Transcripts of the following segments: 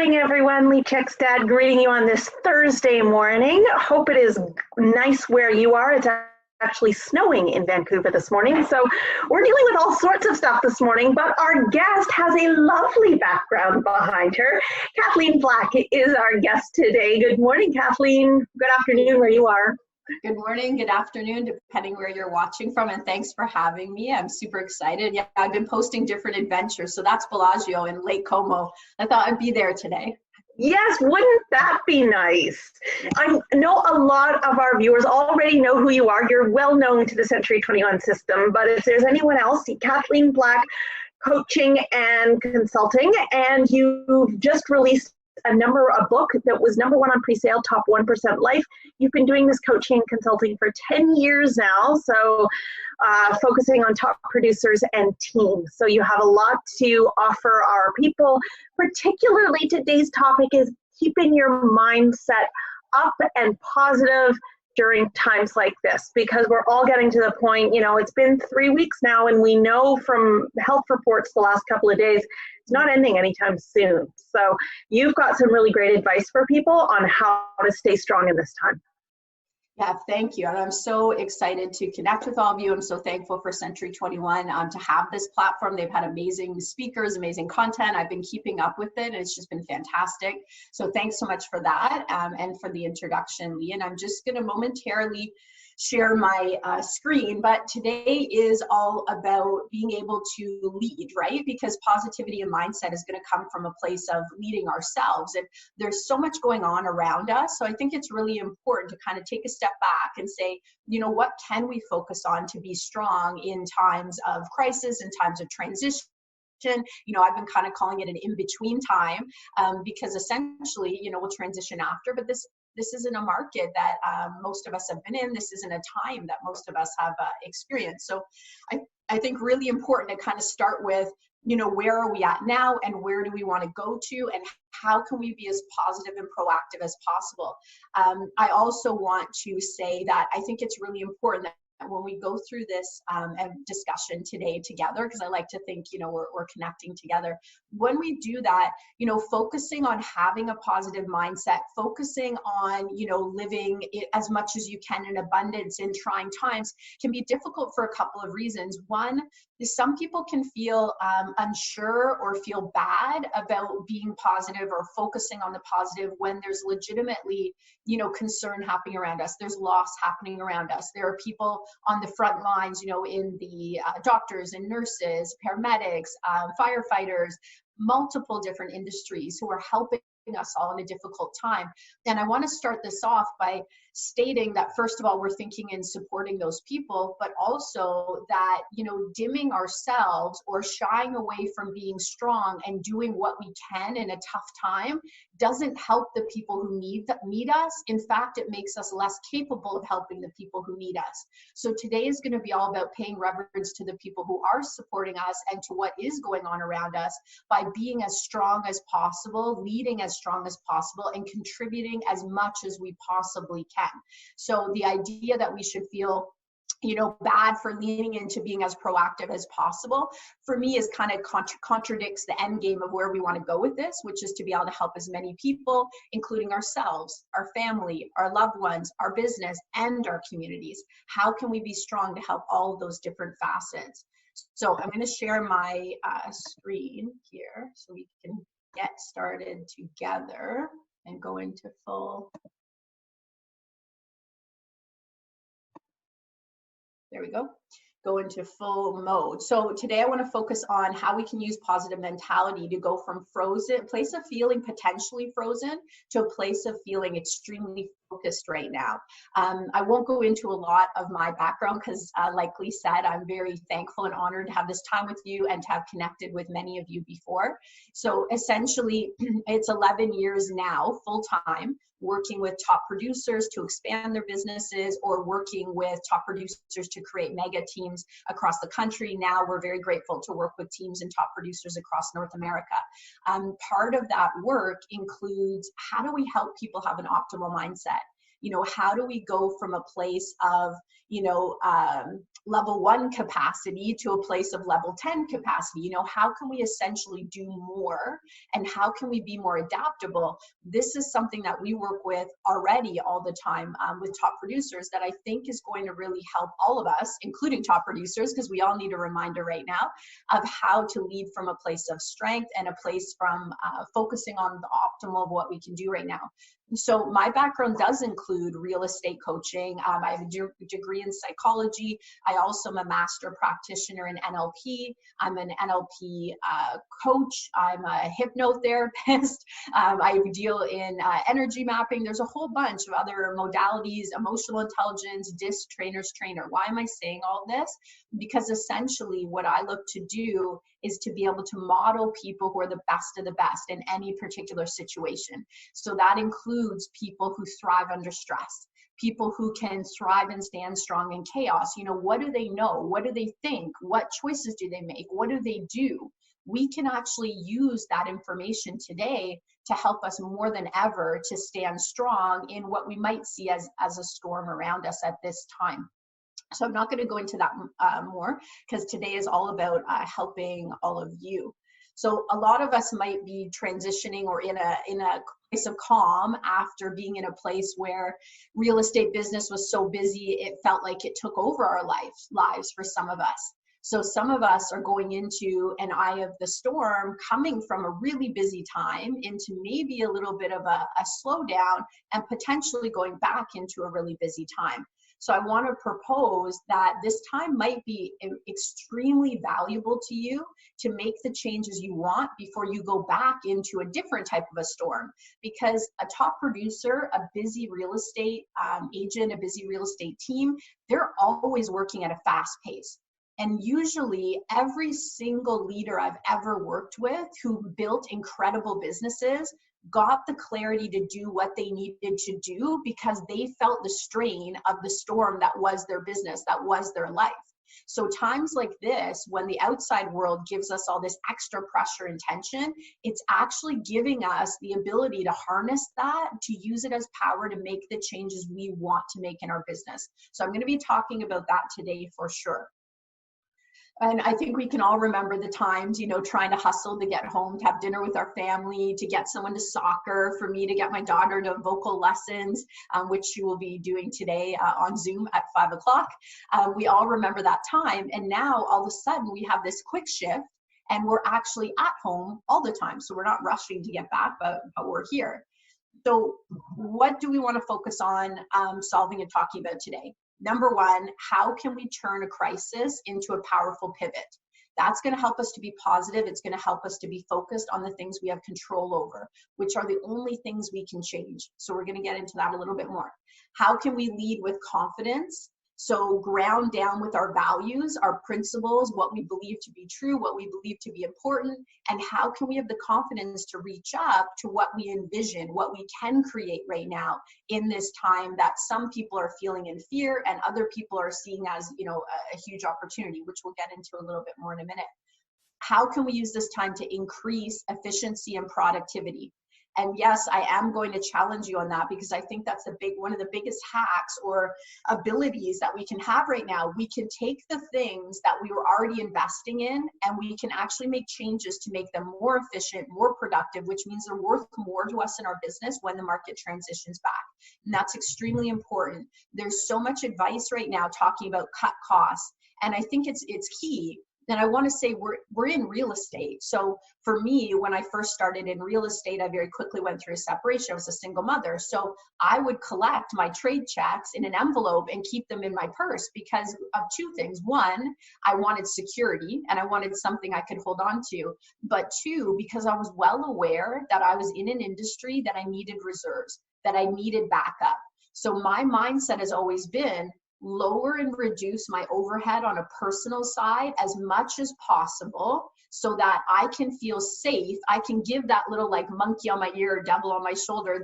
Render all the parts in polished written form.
morning, everyone. Lee Checkstad greeting you on this Thursday morning. Hope it is nice where you are. It's actually snowing in Vancouver this morning, so we're dealing with all sorts of stuff this morning, but our guest has a lovely background behind her. Kathleen Black is our guest today. Good morning, Kathleen. Good afternoon where you are. Good morning, good afternoon, depending where you're watching from, and thanks for having me. I'm super excited. Yeah, I've been posting different adventures, so that's Bellagio in Lake Como. I thought I'd be there today. Yes, wouldn't that be nice? Yeah. I know a lot of our viewers already know who you are. You're well known to the Century 21 system, but if there's anyone else, Kathleen Black, coaching and consulting, and you've just released a book that was #1 on pre-sale, Top 1% Life. You've been doing this coaching and consulting for 10 years now, so focusing on top producers and teams. So you have a lot to offer our people. Particularly today's topic is keeping your mindset up and positive during times like this, because we're all getting to the point, it's been 3 weeks now, and we know from health reports the last couple of days, it's not ending anytime soon. So you've got some really great advice for people on how to stay strong in this time. Yeah, thank you. And I'm so excited to connect with all of you. I'm so thankful for Century 21 to have this platform. They've had amazing speakers, amazing content. I've been keeping up with it, and it's just been fantastic. So thanks so much for that and for the introduction, Lee. And I'm just going to momentarily share my screen, but today is all about being able to lead, right? Because positivity and mindset is going to come from a place of leading ourselves, and there's so much going on around us. So I think it's really important to kind of take a step back and say, what can we focus on to be strong in times of crisis, in times of transition? I've been kind of calling it an in-between time because essentially, we'll transition after, but this isn't a market that most of us have been in. This isn't a time that most of us have experienced. So I think really important to kind of start with, where are we at now, and where do we want to go to, and how can we be as positive and proactive as possible? I also want to say that I think it's really important that when we go through this discussion today together, because I like to think, we're connecting together. When we do that, focusing on having a positive mindset, focusing on, living as much as you can in abundance in trying times can be difficult for a couple of reasons. One is some people can feel unsure or feel bad about being positive or focusing on the positive when there's legitimately, concern happening around us. There's loss happening around us. There are people on the front lines, in the doctors and nurses, paramedics, firefighters, multiple different industries who are helping us all in a difficult time. And I want to start this off by stating that, first of all, we're thinking and supporting those people, but also that, dimming ourselves or shying away from being strong and doing what we can in a tough time doesn't help the people who need us. In fact, it makes us less capable of helping the people who need us. So today is going to be all about paying reverence to the people who are supporting us and to what is going on around us by being as strong as possible, leading as strong as possible, and contributing as much as we possibly can. So the idea that we should feel bad for leaning into being as proactive as possible, for me, is kind of contradicts the end game of where we want to go with this, which is to be able to help as many people, including ourselves, our family, our loved ones, our business, and our communities. How can we be strong to help all of those different facets? So I'm going to share my screen here so we can get started together and go into full. There we go. Go into full mode. So today I want to focus on how we can use positive mentality to go from place of feeling potentially frozen to a place of feeling extremely focused right now. I won't go into a lot of my background because like Lee said, I'm very thankful and honored to have this time with you and to have connected with many of you before. So essentially it's 11 years now full time working with top producers to expand their businesses, or working with top producers to create mega teams across the country. Now we're very grateful to work with teams and top producers across North America. Part of that work includes, how do we help people have an optimal mindset? You know, how do we go from a place of, level 1 capacity to a place of level 10 capacity? You know, how can we essentially do more, and how can we be more adaptable? This is something that we work with already all the time with top producers, that I think is going to really help all of us, including top producers, because we all need a reminder right now of how to lead from a place of strength and a place from focusing on the optimal of what we can do right now. So my background does include real estate coaching. I have a degree in psychology. I also am a master practitioner in NLP. I'm an NLP coach. I'm a hypnotherapist. I deal in energy mapping. There's a whole bunch of other modalities, emotional intelligence, DISC trainer. Why am I saying all this? Because essentially what I look to do is to be able to model people who are the best of the best in any particular situation. So that includes people who thrive under stress, people who can thrive and stand strong in chaos. You know, what do they know? What do they think? What choices do they make? What do they do? We can actually use that information today to help us more than ever to stand strong in what we might see as a storm around us at this time. So I'm not going to go into that more, because today is all about helping all of you. So a lot of us might be transitioning or in a place of calm after being in a place where real estate business was so busy, it felt like it took over our lives for some of us. So some of us are going into an eye of the storm, coming from a really busy time into maybe a little bit of a slowdown, and potentially going back into a really busy time. So I want to propose that this time might be extremely valuable to you to make the changes you want before you go back into a different type of a storm. Because a top producer, a busy real estate agent, a busy real estate team, they're always working at a fast pace. And usually every single leader I've ever worked with who built incredible businesses got the clarity to do what they needed to do because they felt the strain of the storm that was their business, that was their life. So times like this, when the outside world gives us all this extra pressure and tension, it's actually giving us the ability to harness that, to use it as power to make the changes we want to make in our business. So I'm going to be talking about that today for sure. And I think we can all remember the times, you know, trying to hustle to get home, to have dinner with our family, to get someone to soccer, for me to get my daughter to vocal lessons, which she will be doing today on Zoom at 5 o'clock. We all remember that time. And now all of a sudden we have this quick shift and we're actually at home all the time. So we're not rushing to get back, but we're here. So what do we want to focus on solving and talking about today? Number one, how can we turn a crisis into a powerful pivot? That's going to help us to be positive. It's going to help us to be focused on the things we have control over, which are the only things we can change. So we're going to get into that a little bit more. How can we lead with confidence? So ground down with our values, our principles, what we believe to be true, what we believe to be important, and how can we have the confidence to reach up to what we envision, what we can create right now in this time that some people are feeling in fear and other people are seeing as, you know, a huge opportunity, which we'll get into a little bit more in a minute. How can we use this time to increase efficiency and productivity? And yes, I am going to challenge you on that because I think that's one of the biggest hacks or abilities that we can have right now. We can take the things that we were already investing in and we can actually make changes to make them more efficient, more productive, which means they're worth more to us in our business when the market transitions back. And that's extremely important. There's so much advice right now talking about cut costs. And I think it's key. And I want to say we're in real estate. So for me, when I first started in real estate, I very quickly went through a separation. I was a single mother. So I would collect my trade checks in an envelope and keep them in my purse because of two things. One, I wanted security and I wanted something I could hold on to. But two, because I was well aware that I was in an industry that I needed reserves, that I needed backup. So my mindset has always been, lower and reduce my overhead on a personal side as much as possible so that I can feel safe. I can give that little like monkey on my ear, devil on my shoulder,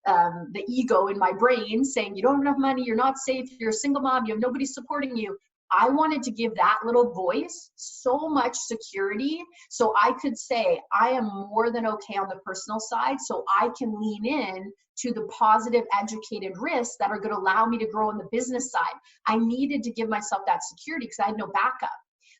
the ego in my brain saying, you don't have enough money, you're not safe, you're a single mom, you have nobody supporting you. I wanted to give that little voice so much security, so I could say, I am more than okay on the personal side, so I can lean in to the positive, educated risks that are going to allow me to grow on the business side. I needed to give myself that security because I had no backup.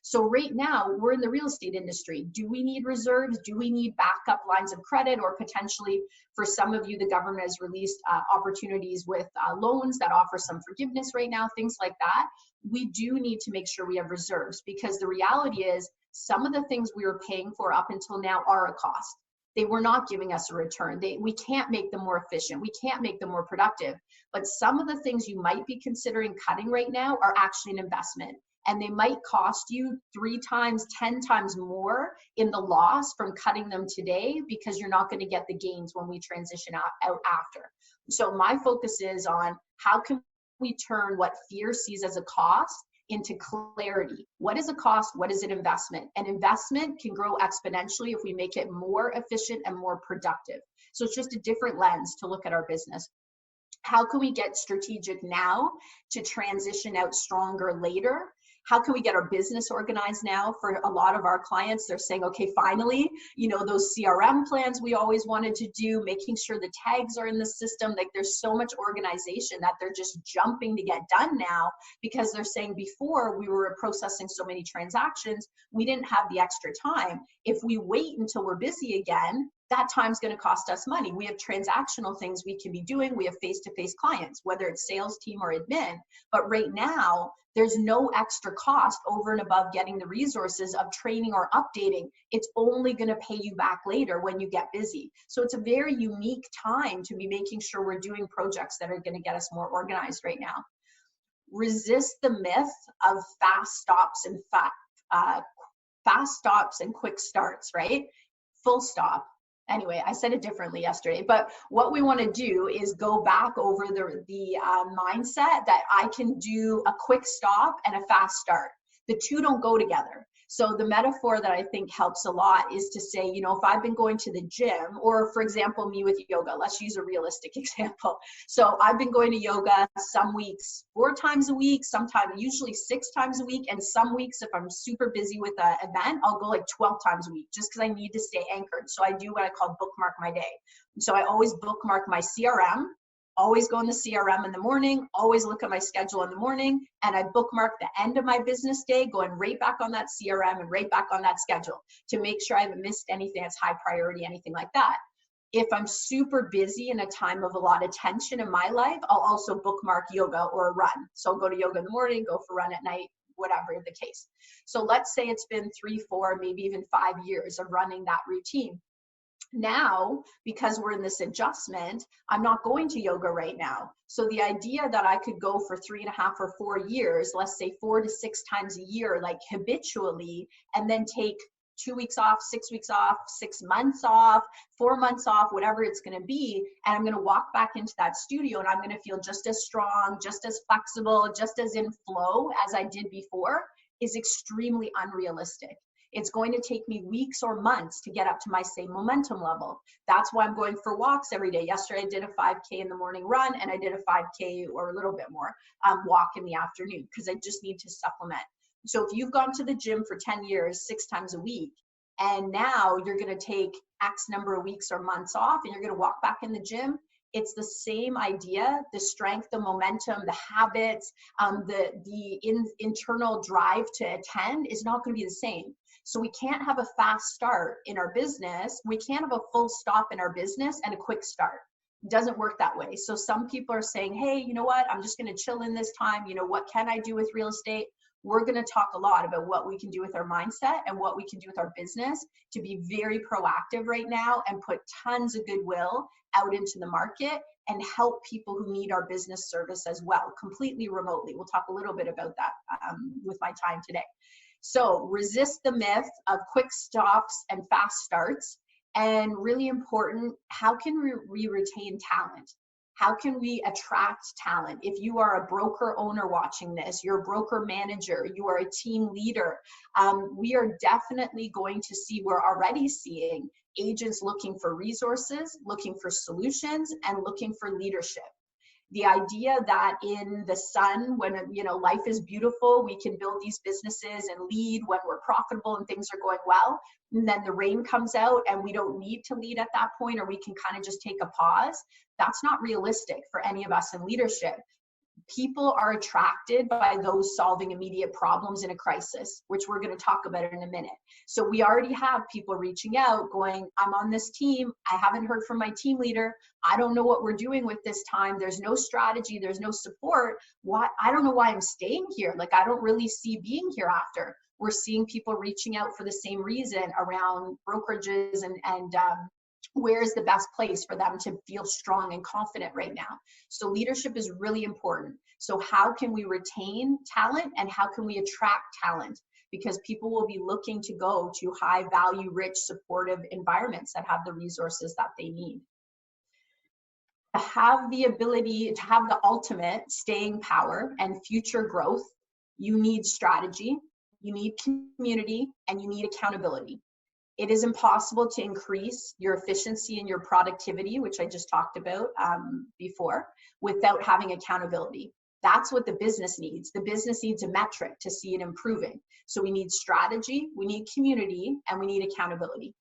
So right now, we're in the real estate industry. Do we need reserves? Do we need backup lines of credit? Or potentially, for some of you, the government has released opportunities with loans that offer some forgiveness right now, things like that. We do need to make sure we have reserves, because the reality is some of the things we were paying for up until now are a cost. They were not giving us a return. We can't make them more efficient. We can't make them more productive. But some of the things you might be considering cutting right now are actually an investment. And they might cost you 3 times, 10 times more in the loss from cutting them today, because you're not going to get the gains when we transition out after. So my focus is on how can we turn what fear sees as a cost into clarity. What is a cost? What is an investment? An investment can grow exponentially if we make it more efficient and more productive. So it's just a different lens to look at our business. How can we get strategic now to transition out stronger later? How can we get our business organized now? For a lot of our clients, they're saying, okay, finally, those CRM plans we always wanted to do, making sure the tags are in the system. Like, there's so much organization that they're just jumping to get done now, because they're saying before we were processing so many transactions, we didn't have the extra time. If we wait until we're busy again, that time's going to cost us money. We have transactional things we can be doing. We have face-to-face clients, whether it's sales team or admin. But right now, there's no extra cost over and above getting the resources of training or updating. It's only going to pay you back later when you get busy. So it's a very unique time to be making sure we're doing projects that are going to get us more organized right now. Resist the myth of fast stops and quick starts, right? Full stop. Anyway, I said it differently yesterday, but what we want to do is go back over the mindset that I can do a quick stop and a fast start. The two don't go together. So the metaphor that I think helps a lot is to say, if I've been going to the gym, or for example, me with yoga, let's use a realistic example. So I've been going to yoga some weeks 4 times a week, sometimes usually 6 times a week. And some weeks, if I'm super busy with an event, I'll go like 12 times a week, just because I need to stay anchored. So I do what I call bookmark my day. So I always bookmark my CRM. Always go in the CRM in the morning, always look at my schedule in the morning, and I bookmark the end of my business day, going right back on that CRM and right back on that schedule to make sure I haven't missed anything that's high priority, anything like that. If I'm super busy in a time of a lot of tension in my life, I'll also bookmark yoga or a run. So I'll go to yoga in the morning, go for a run at night, whatever the case. So let's say it's been 3, 4, maybe even 5 years of running that routine. Now, because we're in this adjustment, I'm not going to yoga right now. So the idea that I could go for 3.5 or 4 years, let's say 4 to 6 times a year, like habitually, and then take 2 weeks off, 6 weeks off, 6 months off, 4 months off, whatever it's going to be. And I'm going to walk back into that studio and I'm going to feel just as strong, just as flexible, just as in flow as I did before, is extremely unrealistic. It's going to take me weeks or months to get up to my same momentum level. That's why I'm going for walks every day. Yesterday, I did a 5K in the morning run, and I did a 5K or a little bit more walk in the afternoon, because I just need to supplement. So if you've gone to the gym for 10 years, 6 times a week, and now you're going to take X number of weeks or months off, and you're going to walk back in the gym, it's the same idea. The strength, the momentum, the habits, the internal drive to attend is not going to be the same. So we can't have a fast start in our business. We can't have a full stop in our business and a quick start. It doesn't work that way. So some people are saying, hey, you know what? I'm just going to chill in this time. What can I do with real estate? We're going to talk a lot about what we can do with our mindset and what we can do with our business to be very proactive right now and put tons of goodwill out into the market and help people who need our business service as well, completely remotely. We'll talk a little bit about that with my time today. So resist the myth of quick stops and fast starts. And really important, how can we retain talent? How can we attract talent? If you are a broker owner watching this, you're a broker manager, you are a team leader, we are definitely going to see, we're already seeing agents looking for resources, looking for solutions, and looking for leadership. The idea that in the sun, when, you know, life is beautiful, we can build these businesses and lead when we're profitable and things are going well, and then the rain comes out and we don't need to lead at that point, or we can kind of just take a pause. That's not realistic for any of us in leadership. People are attracted by those solving immediate problems in a crisis, which we're going to talk about in a minute. So we already have people reaching out going, I'm on this team. I haven't heard from my team leader. I don't know what we're doing with this time. There's no strategy. There's no support. Why? I don't know why I'm staying here. Like, I don't really see being here after. We're seeing people reaching out for the same reason around brokerages and where's the best place for them to feel strong and confident right now. So leadership is really important. So how can we retain talent and how can we attract talent? Because people will be looking to go to high value, rich, supportive environments that have the resources that they need. To have the ability to have the ultimate staying power and future growth, you need strategy, you need community, and you need accountability. It is impossible to increase your efficiency and your productivity, which I just talked about before, without having accountability. That's what the business needs. The business needs a metric to see it improving. So we need strategy, we need community, and we need accountability.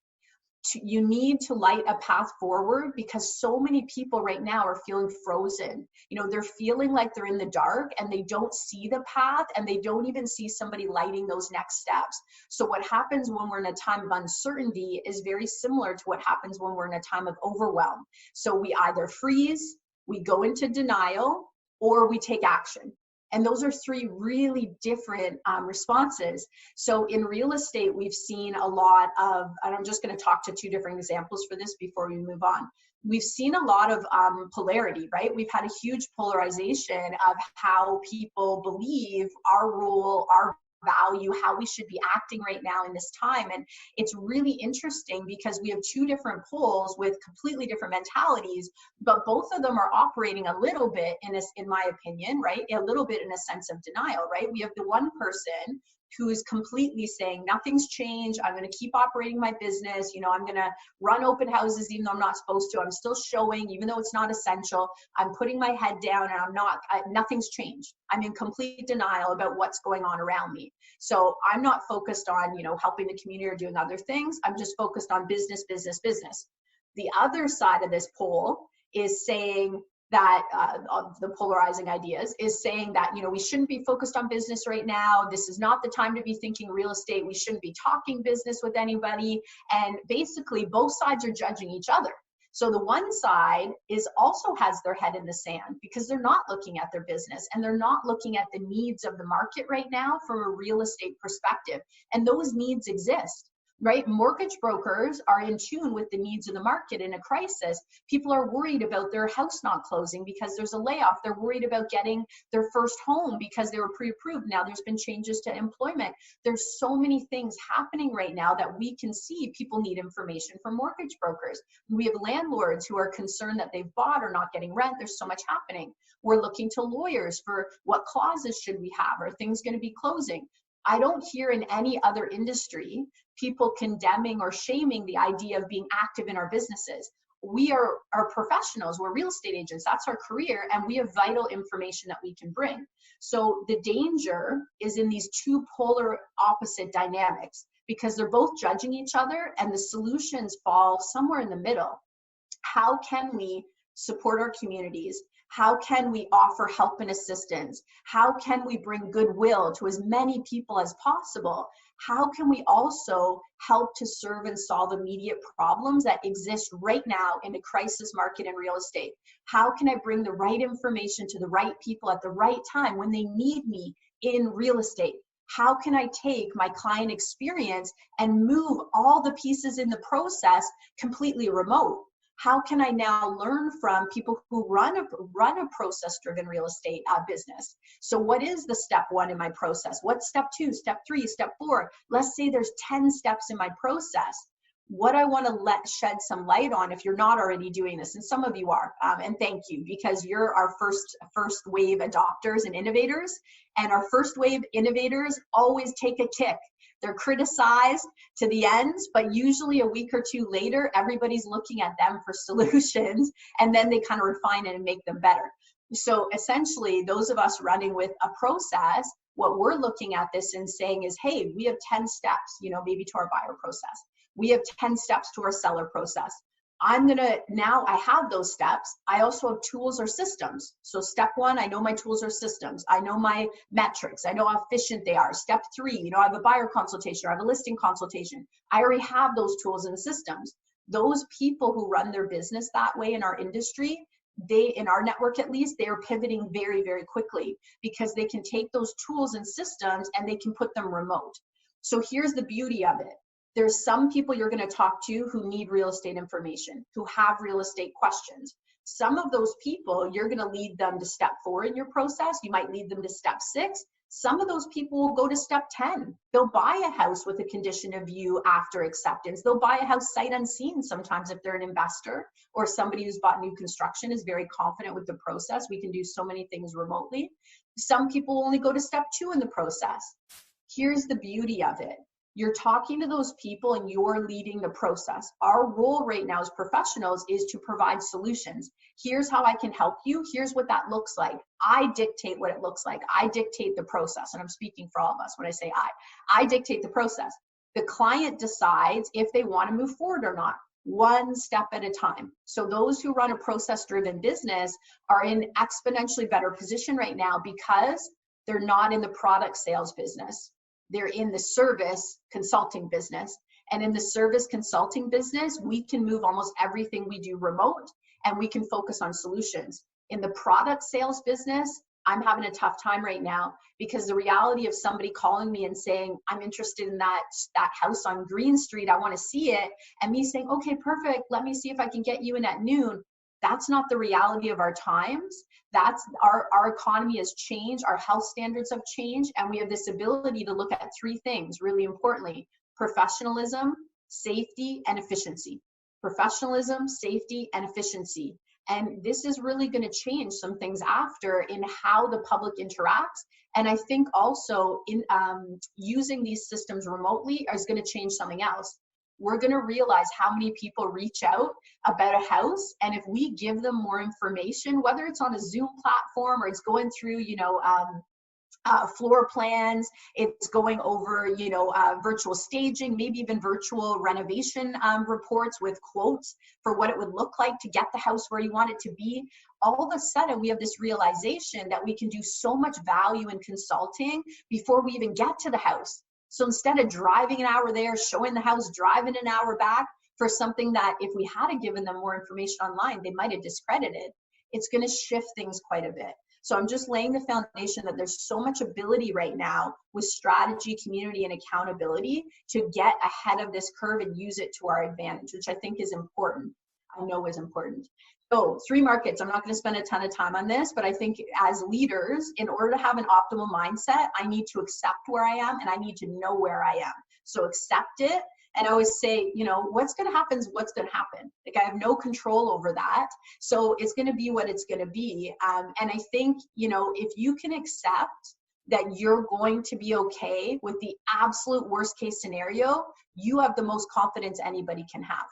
You need to light a path forward because so many people right now are feeling frozen. You know, they're feeling like they're in the dark and they don't see the path and they don't even see somebody lighting those next steps. So what happens when we're in a time of uncertainty is very similar to what happens when we're in a time of overwhelm. So we either freeze, we go into denial, or we take action. And those are three really different responses. So in real estate, we've seen a lot of, and I'm just going to talk to two different examples for this before we move on. We've seen a lot of polarity, right? We've had a huge polarization of how people believe our role, our value, how we should be acting right now in this time. And it's really interesting because we have two different poles with completely different mentalities, but both of them are operating a little bit in my opinion, right? A little bit in a sense of denial, right? We have the one person who is completely saying nothing's changed. I'm going to keep operating my business. You know, I'm going to run open houses even though I'm not supposed to. I'm still showing even though it's not essential. I'm putting my head down and nothing's changed. I'm in complete denial about what's going on around me. So I'm not focused on, you know, helping the community or doing other things. I'm just focused on business, business, business. The other side of this pole is saying that of the polarizing ideas is saying that, you know, we shouldn't be focused on business right now. This is not the time to be thinking real estate. We shouldn't be talking business with anybody. And basically both sides are judging each other. So the one side also has their head in the sand because they're not looking at their business and they're not looking at the needs of the market right now from a real estate perspective. And those needs exist. Right? Mortgage brokers are in tune with the needs of the market in a crisis. People are worried about their house not closing because there's a layoff. They're worried about getting their first home because they were pre-approved. Now there's been changes to employment. There's so many things happening right now that we can see people need information from mortgage brokers. We have landlords who are concerned that they've bought or not getting rent. There's so much happening. We're looking to lawyers for what clauses should we have? Are things going to be closing? I don't hear in any other industry people condemning or shaming the idea of being active in our businesses. We are professionals, we're real estate agents, that's our career, and we have vital information that we can bring. So the danger is in these two polar opposite dynamics because they're both judging each other and the solutions fall somewhere in the middle. How can we support our communities? How can we offer help and assistance? How can we bring goodwill to as many people as possible? How can we also help to serve and solve immediate problems that exist right now in the crisis market in real estate? How can I bring the right information to the right people at the right time when they need me in real estate? How can I take my client experience and move all the pieces in the process completely remote? How can I now learn from people who run a process-driven real estate business? So what is the step one in my process? What's step two, step three, step four? Let's say there's 10 steps in my process. What I want to shed some light on, if you're not already doing this, and some of you are, and thank you, because you're our first wave adopters and innovators, and our first wave innovators always take a kick. They're criticized to the ends, but usually a week or two later, everybody's looking at them for solutions, and then they kind of refine it and make them better. So essentially, those of us running with a process, what we're looking at this and saying is, hey, we have 10 steps, maybe to our buyer process. We have 10 steps to our seller process. Now I have those steps. I also have tools or systems. So step 1, I know my tools or systems. I know my metrics. I know how efficient they are. Step 3, I have a buyer consultation or I have a listing consultation. I already have those tools and systems. Those people who run their business that way in our industry, in our network at least, they are pivoting very, very quickly because they can take those tools and systems and they can put them remote. So here's the beauty of it. There's some people you're going to talk to who need real estate information, who have real estate questions. Some of those people, you're going to lead them to step 4 in your process. You might lead them to step 6. Some of those people will go to step 10. They'll buy a house with a condition of view after acceptance. They'll buy a house sight unseen sometimes if they're an investor or somebody who's bought new construction is very confident with the process. We can do so many things remotely. Some people only go to step 2 in the process. Here's the beauty of it. You're talking to those people and you're leading the process. Our role right now as professionals is to provide solutions. Here's how I can help you. Here's what that looks like. I dictate what it looks like. I dictate the process. And I'm speaking for all of us when I say I dictate the process. The client decides if they want to move forward or not, one step at a time. So those who run a process-driven business are in exponentially better position right now because they're not in the product sales business. They're in the service consulting business. And in the service consulting business, we can move almost everything we do remote and we can focus on solutions. In the product sales business, I'm having a tough time right now because the reality of somebody calling me and saying, I'm interested in that house on Green Street, I want to see it. And me saying, okay, perfect. Let me see if I can get you in at noon. That's not the reality of our times. That's our economy has changed, our health standards have changed, and we have this ability to look at 3 things really importantly: professionalism, safety, and efficiency. Professionalism, safety, and efficiency. And this is really going to change some things after in how the public interacts. And I think also in using these systems remotely is going to change something else. We're going to realize how many people reach out about a house. And if we give them more information, whether it's on a Zoom platform or it's going through, floor plans, it's going over, virtual staging, maybe even virtual renovation reports with quotes for what it would look like to get the house where you want it to be. All of a sudden, we have this realization that we can do so much value in consulting before we even get to the house. So instead of driving an hour there, showing the house, driving an hour back for something that if we had given them more information online, they might have discredited, it's going to shift things quite a bit. So I'm just laying the foundation that there's so much ability right now with strategy, community, and accountability to get ahead of this curve and use it to our advantage, which I think is important. I know is important. So 3 markets, I'm not going to spend a ton of time on this, but I think as leaders, in order to have an optimal mindset, I need to accept where I am and I need to know where I am. So accept it. And I always say, what's going to happen is what's going to happen. Like I have no control over that. So it's going to be what it's going to be. And I think, if you can accept that you're going to be okay with the absolute worst case scenario, you have the most confidence anybody can have.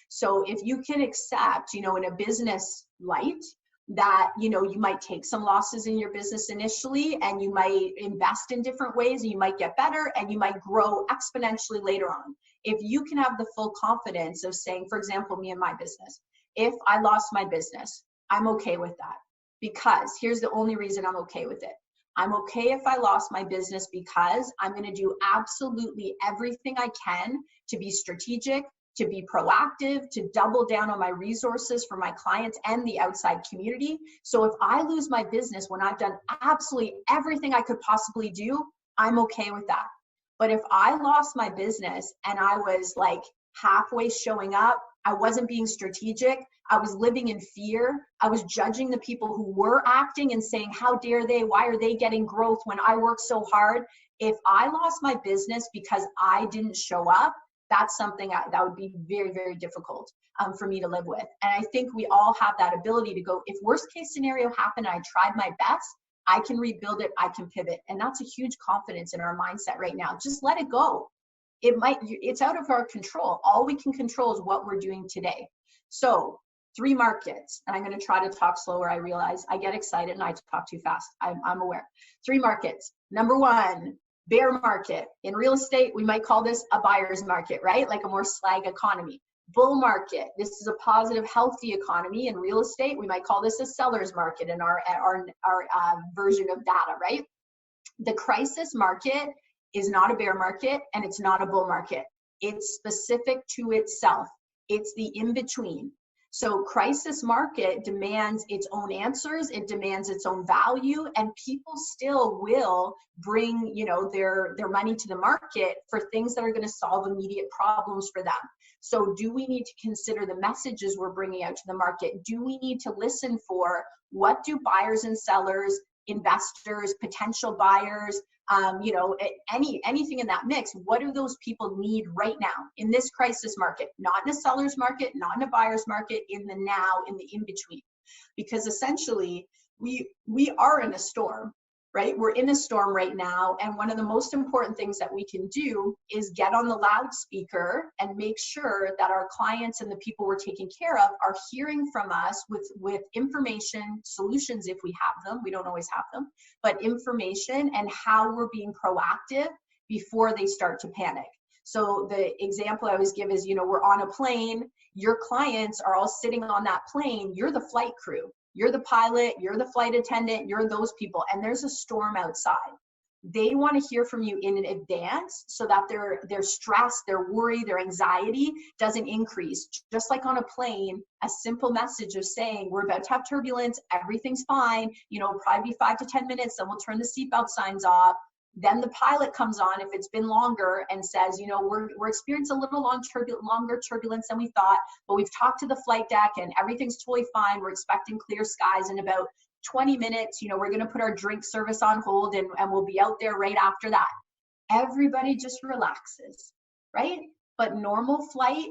So if you can accept, in a business light, that, you might take some losses in your business initially and you might invest in different ways and you might get better and you might grow exponentially later on. If you can have the full confidence of saying, for example, me and my business, if I lost my business, I'm okay with that because here's the only reason I'm okay with it. I'm okay if I lost my business because I'm going to do absolutely everything I can to be strategic, to be proactive, to double down on my resources for my clients and the outside community. So if I lose my business when I've done absolutely everything I could possibly do, I'm okay with that. But if I lost my business and I was like halfway showing up, I wasn't being strategic, I was living in fear, I was judging the people who were acting and saying, how dare they, why are they getting growth when I work so hard? If I lost my business because I didn't show up, that's something that would be very, very difficult for me to live with. And I think we all have that ability to go, if worst case scenario happened, I tried my best, I can rebuild it, I can pivot. And that's a huge confidence in our mindset right now. Just let it go. It's out of our control. All we can control is what we're doing today. So 3 markets, and I'm going to try to talk slower. I realize I get excited and I talk too fast. I'm aware. 3 markets. Number 1, bear market. In real estate, we might call this a buyer's market, right? Like a more slag economy. Bull market. This is a positive, healthy economy. In real estate, we might call this a seller's market in our version of data, right? The crisis market is not a bear market and it's not a bull market. It's specific to itself. It's the in-between. So crisis market demands its own answers, it demands its own value, and people still will bring, you know, their money to the market for things that are going to solve immediate problems for them. So do we need to consider the messages we're bringing out to the market? Do we need to listen for what do buyers and sellers, investors, potential buyers, you know, anything in that mix, what do those people need right now in this crisis market? Not in a seller's market, not in a buyer's market, in the now, in the in-between. Because essentially, we are in a storm, right? We're in a storm right now, and one of the most important things that we can do is get on the loudspeaker and make sure that our clients and the people we're taking care of are hearing from us with information, solutions if we have them. We don't always have them, but information and how we're being proactive before they start to panic. So the example I always give is, you know, we're on a plane, your clients are all sitting on that plane, you're the flight crew. You're the pilot, you're the flight attendant, you're those people, and there's a storm outside. They want to hear from you in advance so that their stress, their worry, their anxiety doesn't increase. Just like on a plane, a simple message of saying, we're about to have turbulence, everything's fine, you know, probably be 5 to 10 minutes, then we'll turn the seatbelt signs off. Then the pilot comes on, if it's been longer, and says, you know, we're experiencing a little longer turbulence than we thought, but we've talked to the flight deck and everything's totally fine. We're expecting clear skies in about 20 minutes. You know, we're going to put our drink service on hold and we'll be out there right after that. Everybody just relaxes, right? But normal flight,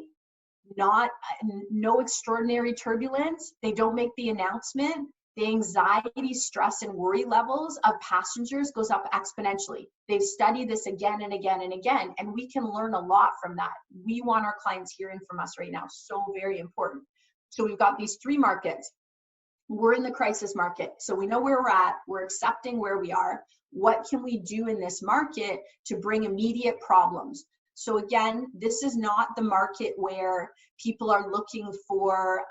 no extraordinary turbulence. They don't make the announcement. The anxiety, stress, and worry levels of passengers goes up exponentially. They've studied this again and again and again, and we can learn a lot from that. We want our clients hearing from us right now. So very important. So we've got these 3 markets. We're in the crisis market. So we know where we're at. We're accepting where we are. What can we do in this market to bring immediate problems? So again, this is not the market where people are looking for,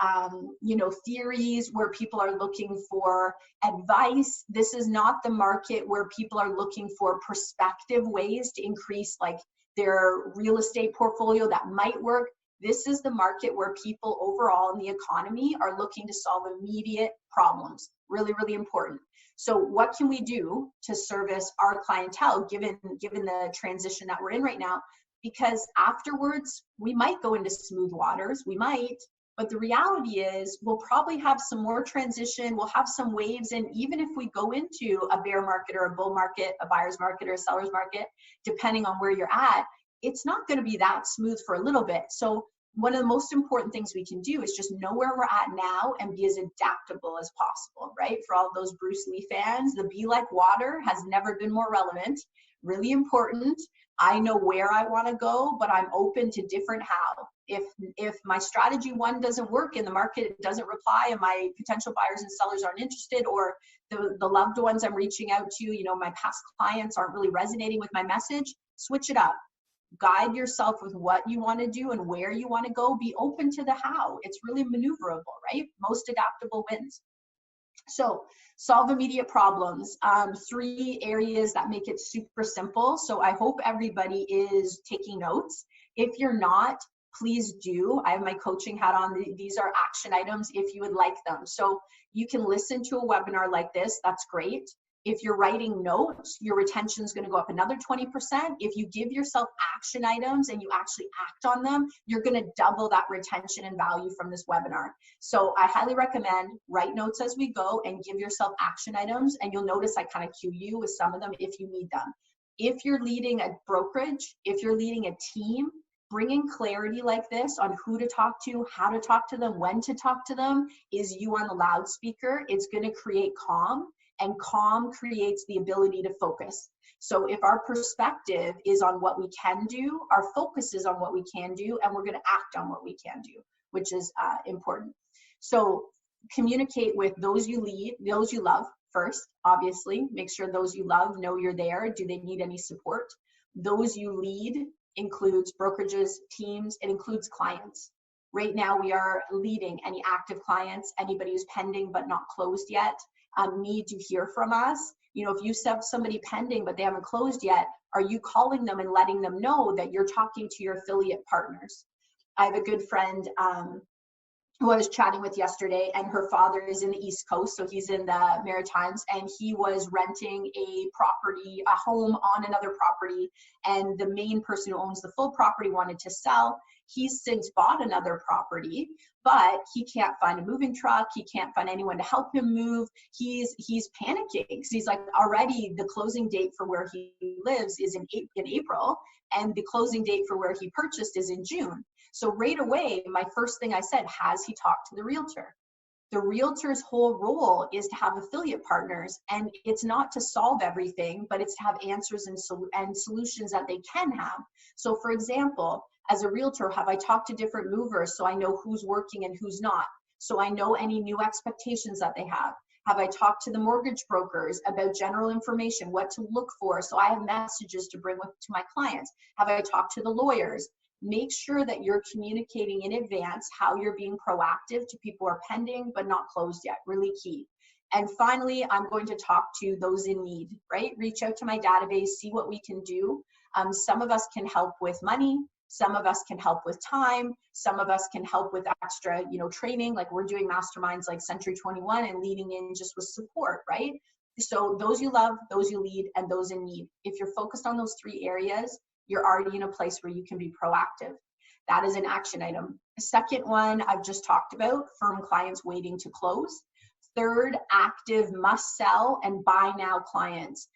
you know, theories, where people are looking for advice. This is not the market where people are looking for prospective ways to increase like their real estate portfolio that might work. This is the market where people overall in the economy are looking to solve immediate problems. Really, really important. So what can we do to service our clientele given the transition that we're in right now? Because afterwards, we might go into smooth waters, we might, but the reality is we'll probably have some more transition, we'll have some waves, and even if we go into a bear market or a bull market, a buyer's market or a seller's market, depending on where you're at, it's not going to be that smooth for a little bit. So one of the most important things we can do is just know where we're at now and be as adaptable as possible, right? For all those Bruce Lee fans, the be like water has never been more relevant. Really important. I know where I want to go, but I'm open to different how. If my strategy 1 doesn't work and the market doesn't reply and my potential buyers and sellers aren't interested, or the loved ones I'm reaching out to, you know, my past clients aren't really resonating with my message, switch it up. Guide yourself with what you want to do and where you want to go. Be open to the how. It's really maneuverable, right? Most adaptable wins. So solve immediate problems. 3 areas that make it super simple. So I hope everybody is taking notes. If you're not, please do. I have my coaching hat on. These are action items if you would like them. So you can listen to a webinar like this. That's great. If you're writing notes, your retention is going to go up another 20%. If you give yourself action items and you actually act on them, you're going to double that retention and value from this webinar. So I highly recommend write notes as we go and give yourself action items. And you'll notice I kind of cue you with some of them if you need them. If you're leading a brokerage, if you're leading a team, bringing clarity like this on who to talk to, how to talk to them, when to talk to them, is you on the loudspeaker. It's going to create calm. And calm creates the ability to focus. So if our perspective is on what we can do, our focus is on what we can do, and we're going to act on what we can do, which is important. So communicate with those you lead, those you love first, obviously. Make sure those you love know you're there. Do they need any support? Those you lead includes brokerages, teams, it includes clients. Right now we are leading any active clients, anybody who's pending but not closed yet, need to hear from us. You know, if you have somebody pending but they haven't closed yet, are you calling them and letting them know that you're talking to your affiliate partners? I have a good friend who I was chatting with yesterday, and her father is in the East Coast, so he's in the Maritimes, and he was renting a property, a home on another property, and the main person who owns the full property wanted to sell. He's since bought another property, but he can't find a moving truck. He can't find anyone to help him move. He's panicking because he's like, already the closing date for where he lives is in April, and the closing date for where he purchased is in June. So right away, my first thing I said, has he talked to the realtor? The realtor's whole role is to have affiliate partners, and it's not to solve everything, but it's to have answers and solutions that they can have. So for example, as a realtor, have I talked to different movers so I know who's working and who's not? So I know any new expectations that they have. Have I talked to the mortgage brokers about general information, what to look for? So I have messages to bring to my clients. Have I talked to the lawyers? Make sure that you're communicating in advance how you're being proactive to people who are pending but not closed yet, really key. And finally, I'm going to talk to those in need, right? Reach out to my database, see what we can do. Some of us can help with money. Some of us can help with time. Some of us can help with extra, training. Like we're doing masterminds like Century 21 and leading in just with support, right? So those you love, those you lead, and those in need. If you're focused on those 3 areas, you're already in a place where you can be proactive. That is an action item. The second one I've just talked about, firm clients waiting to close. Third, active must sell and buy now clients.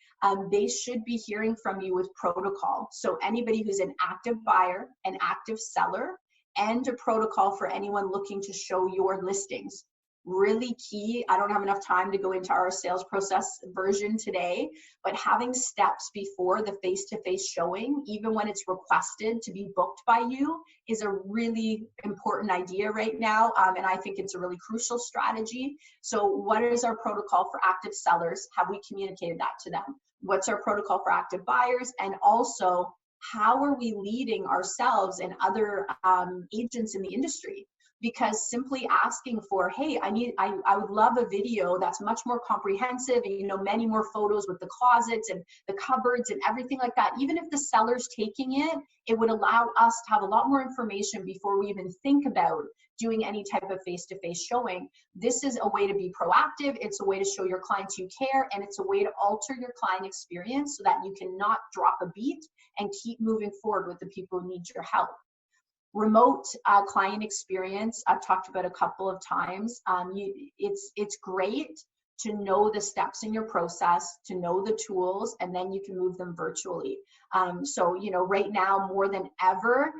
They should be hearing from you with protocol. So anybody who's an active buyer, an active seller, and a protocol for anyone looking to show your listings. Really key. I don't have enough time to go into our sales process version today, but having steps before the face-to-face showing, even when it's requested to be booked by you, is a really important idea right now. And I think it's a really crucial strategy. So what is our protocol for active sellers? Have we communicated that to them? What's our protocol for active buyers? And also, how are we leading ourselves and other agents in the industry? Because simply asking for, hey, I would love a video that's much more comprehensive and many more photos with the closets and the cupboards and everything like that. Even if the seller's taking it, it would allow us to have a lot more information before we even think about doing any type of face-to-face showing. This is a way to be proactive. It's a way to show your clients you care, and it's a way to alter your client experience so that you cannot drop a beat and keep moving forward with the people who need your help. Remote client experience, I've talked about a couple of times. It's great to know the steps in your process, to know the tools, and then you can move them virtually. So, right now more than ever,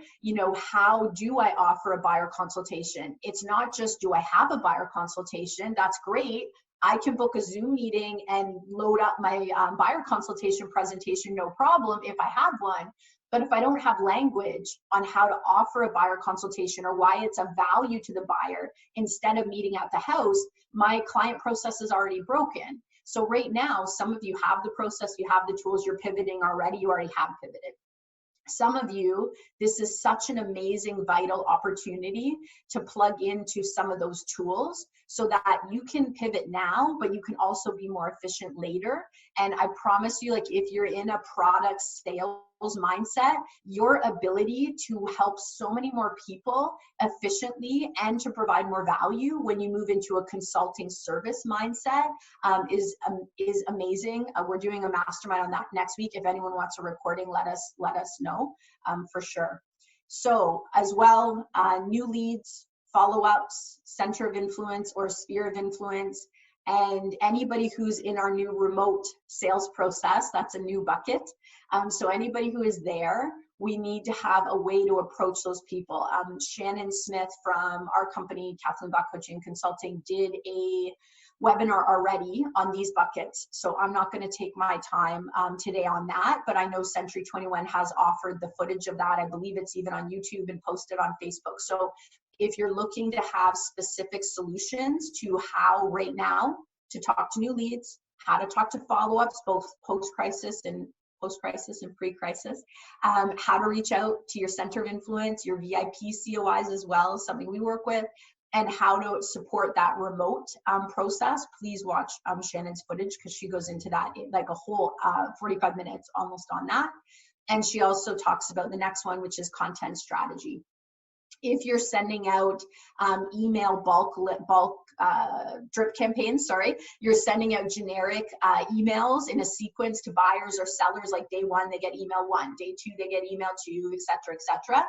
how do I offer a buyer consultation? It's not just, do I have a buyer consultation? That's great. I can book a Zoom meeting and load up my buyer consultation presentation, no problem, if I have one. But if I don't have language on how to offer a buyer consultation or why it's a value to the buyer instead of meeting at the house, my client process is already broken. So right now, some of you have the process, you have the tools, you're pivoting already, you already have pivoted. Some of you, this is such an amazing, vital opportunity to plug into some of those tools so that you can pivot now, but you can also be more efficient later. And I promise you, like if you're in a product sales mindset, your ability to help so many more people efficiently and to provide more value when you move into a consulting service mindset is amazing. We're doing a mastermind on that next week. If anyone wants a recording, let us know for sure. So as well, new leads, follow-ups, center of influence or sphere of influence, and anybody who's in our new remote sales process, that's a new bucket. So anybody who is there, we need to have a way to approach those people. Shannon Smith from our company, Kathleen Black Coaching and Consulting, did a webinar already on these buckets. So I'm not going to take my time today on that, but I know Century 21 has offered the footage of that. I believe it's even on YouTube and posted on Facebook. So If you're looking to have specific solutions to how right now to talk to new leads, how to talk to follow-ups, both post-crisis and pre-crisis, how to reach out to your center of influence, your VIP COIs as well, something we work with, and how to support that remote process, please watch Shannon's footage, because she goes into that in like a whole 45 minutes almost on that. And she also talks about the next one, which is content strategy. If you're sending out email bulk drip campaigns, you're sending out generic emails in a sequence to buyers or sellers, like day one, they get email 1, day 2, they get email 2, et cetera.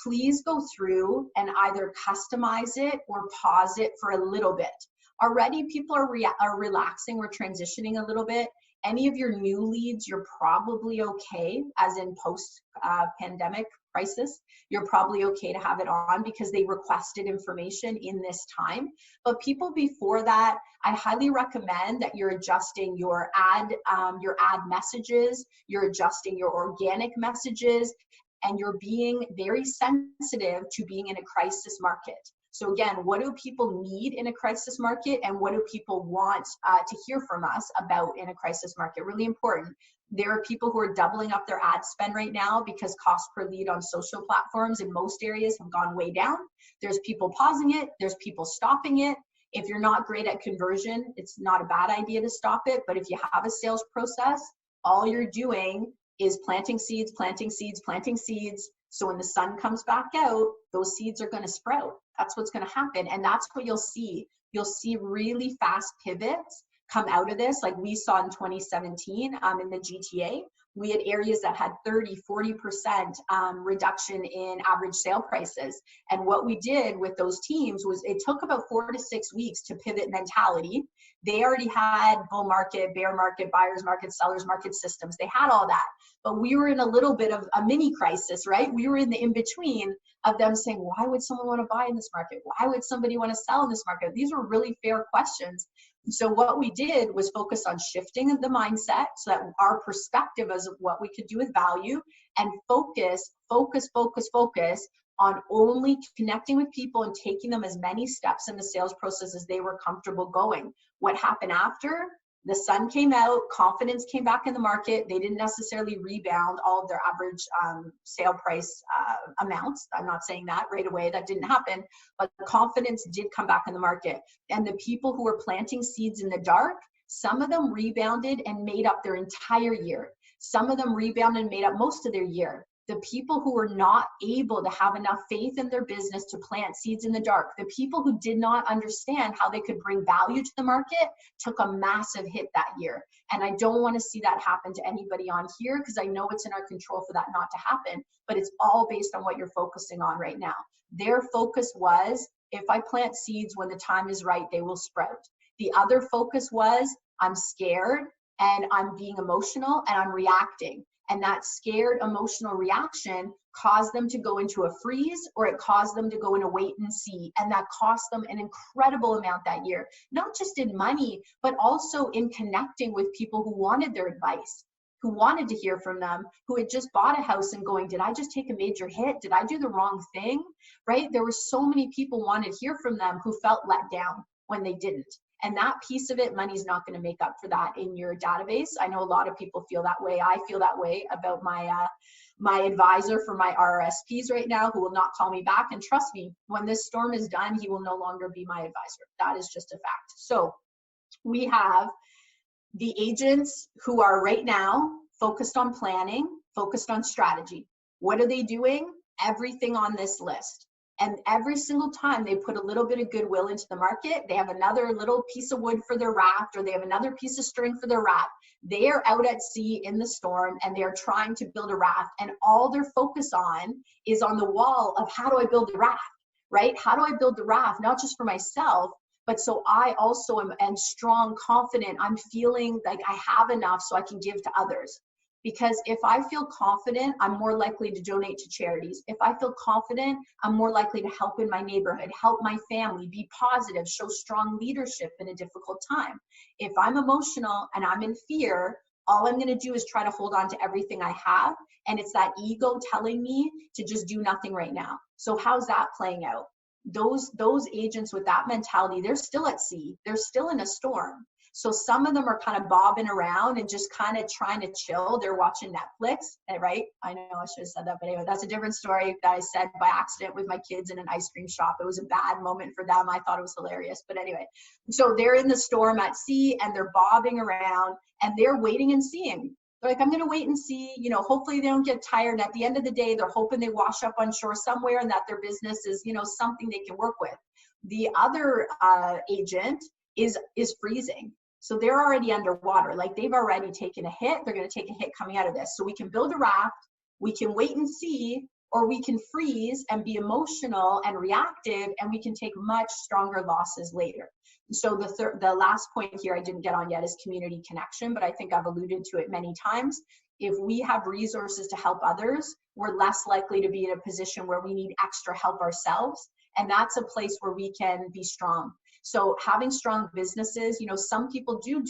Please go through and either customize it or pause it for a little bit. Already people are relaxing, we're transitioning a little bit. Any of your new leads, you're probably okay, as in post-pandemic crisis, you're probably okay to have it on because they requested information in this time. But people before that, I highly recommend that you're adjusting your ad messages, you're adjusting your organic messages, and you're being very sensitive to being in a crisis market. So again, what do people need in a crisis market, and what do people want to hear from us about in a crisis market? Really important. There are people who are doubling up their ad spend right now because cost per lead on social platforms in most areas have gone way down. There's people pausing it. There's people stopping it. If you're not great at conversion, it's not a bad idea to stop it. But if you have a sales process, all you're doing is planting seeds, planting seeds, planting seeds. So when the sun comes back out, those seeds are going to sprout. That's what's going to happen. And that's what you'll see. You'll see really fast pivots come out of this, like we saw in 2017 in the GTA. We had areas that had 30, 40% reduction in average sale prices. And what we did with those teams was it took about 4 to 6 weeks to pivot mentality. They already had bull market, bear market, buyer's market, seller's market systems. They had all that. But we were in a little bit of a mini crisis, right? We were in the in-between of them saying, why would someone want to buy in this market? Why would somebody want to sell in this market? These were really fair questions. So what we did was focus on shifting the mindset so that our perspective as what we could do with value, and focus on only connecting with people and taking them as many steps in the sales process as they were comfortable going. What happened after? The sun came out, confidence came back in the market. They didn't necessarily rebound all of their average sale price amounts. I'm not saying that right away, that didn't happen, but the confidence did come back in the market. And the people who were planting seeds in the dark, some of them rebounded and made up their entire year. Some of them rebounded and made up most of their year. The people who were not able to have enough faith in their business to plant seeds in the dark, the people who did not understand how they could bring value to the market, took a massive hit that year. And I don't want to see that happen to anybody on here, because I know it's in our control for that not to happen, but it's all based on what you're focusing on right now. Their focus was, if I plant seeds when the time is right, they will sprout. The other focus was, I'm scared and I'm being emotional and I'm reacting. And that scared emotional reaction caused them to go into a freeze, or it caused them to go in a wait and see. And that cost them an incredible amount that year, not just in money, but also in connecting with people who wanted their advice, who wanted to hear from them, who had just bought a house and going, did I just take a major hit? Did I do the wrong thing? Right? There were so many people wanted to hear from them who felt let down when they didn't. And that piece of it, money's not going to make up for that in your database. I know a lot of people feel that way. I feel that way about my advisor for my RRSPs right now, who will not call me back. And trust me, when this storm is done, he will no longer be my advisor. That is just a fact. So we have the agents who are right now focused on planning, focused on strategy. What are they doing? Everything on this list. And every single time they put a little bit of goodwill into the market, they have another little piece of wood for their raft, or they have another piece of string for their raft. They are out at sea in the storm and they're trying to build a raft. And all they're focused on is on the wall of, how do I build the raft, right? How do I build the raft, not just for myself, but so I also am strong, confident. I'm feeling like I have enough so I can give to others. Because if I feel confident, I'm more likely to donate to charities. If I feel confident, I'm more likely to help in my neighborhood, help my family, be positive, show strong leadership in a difficult time. If I'm emotional and I'm in fear, all I'm going to do is try to hold on to everything I have. And it's that ego telling me to just do nothing right now. So how's that playing out? those agents with that mentality, they're still at sea, they're still in a storm. So some of them are kind of bobbing around and just kind of trying to chill. They're watching Netflix, right? I know I should have said that, but anyway, that's a different story that I said by accident with my kids in an ice cream shop. It was a bad moment for them. I thought it was hilarious, but anyway. So they're in the storm at sea and they're bobbing around and they're waiting and seeing. They're like, I'm going to wait and see, you know, hopefully they don't get tired. And at the end of the day, they're hoping they wash up on shore somewhere and that their business is, you know, something they can work with. The other agent is freezing. So they're already underwater, like they've already taken a hit. They're going to take a hit coming out of this. So we can build a raft, we can wait and see, or we can freeze and be emotional and reactive, and we can take much stronger losses later. So the last point here I didn't get on yet is community connection, but I think I've alluded to it many times. If we have resources to help others, we're less likely to be in a position where we need extra help ourselves. And that's a place where we can be strong. So having strong businesses, you know, some people do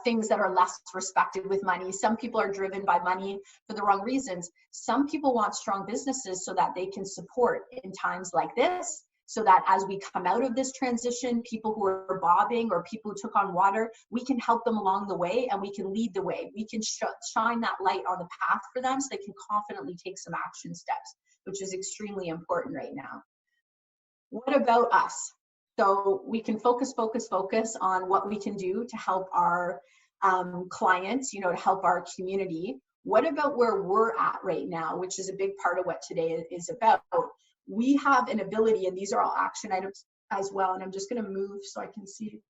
things that are less respected with money. Some people are driven by money for the wrong reasons. Some people want strong businesses so that they can support in times like this, so that as we come out of this transition, people who are bobbing or people who took on water, we can help them along the way and we can lead the way. We can shine that light on the path for them so they can confidently take some action steps, which is extremely important right now. What about us? So we can focus on what we can do to help our clients, you know, to help our community. What about where we're at right now, which is a big part of what today is about? We have an ability, and these are all action items as well. And I'm just going to move so I can see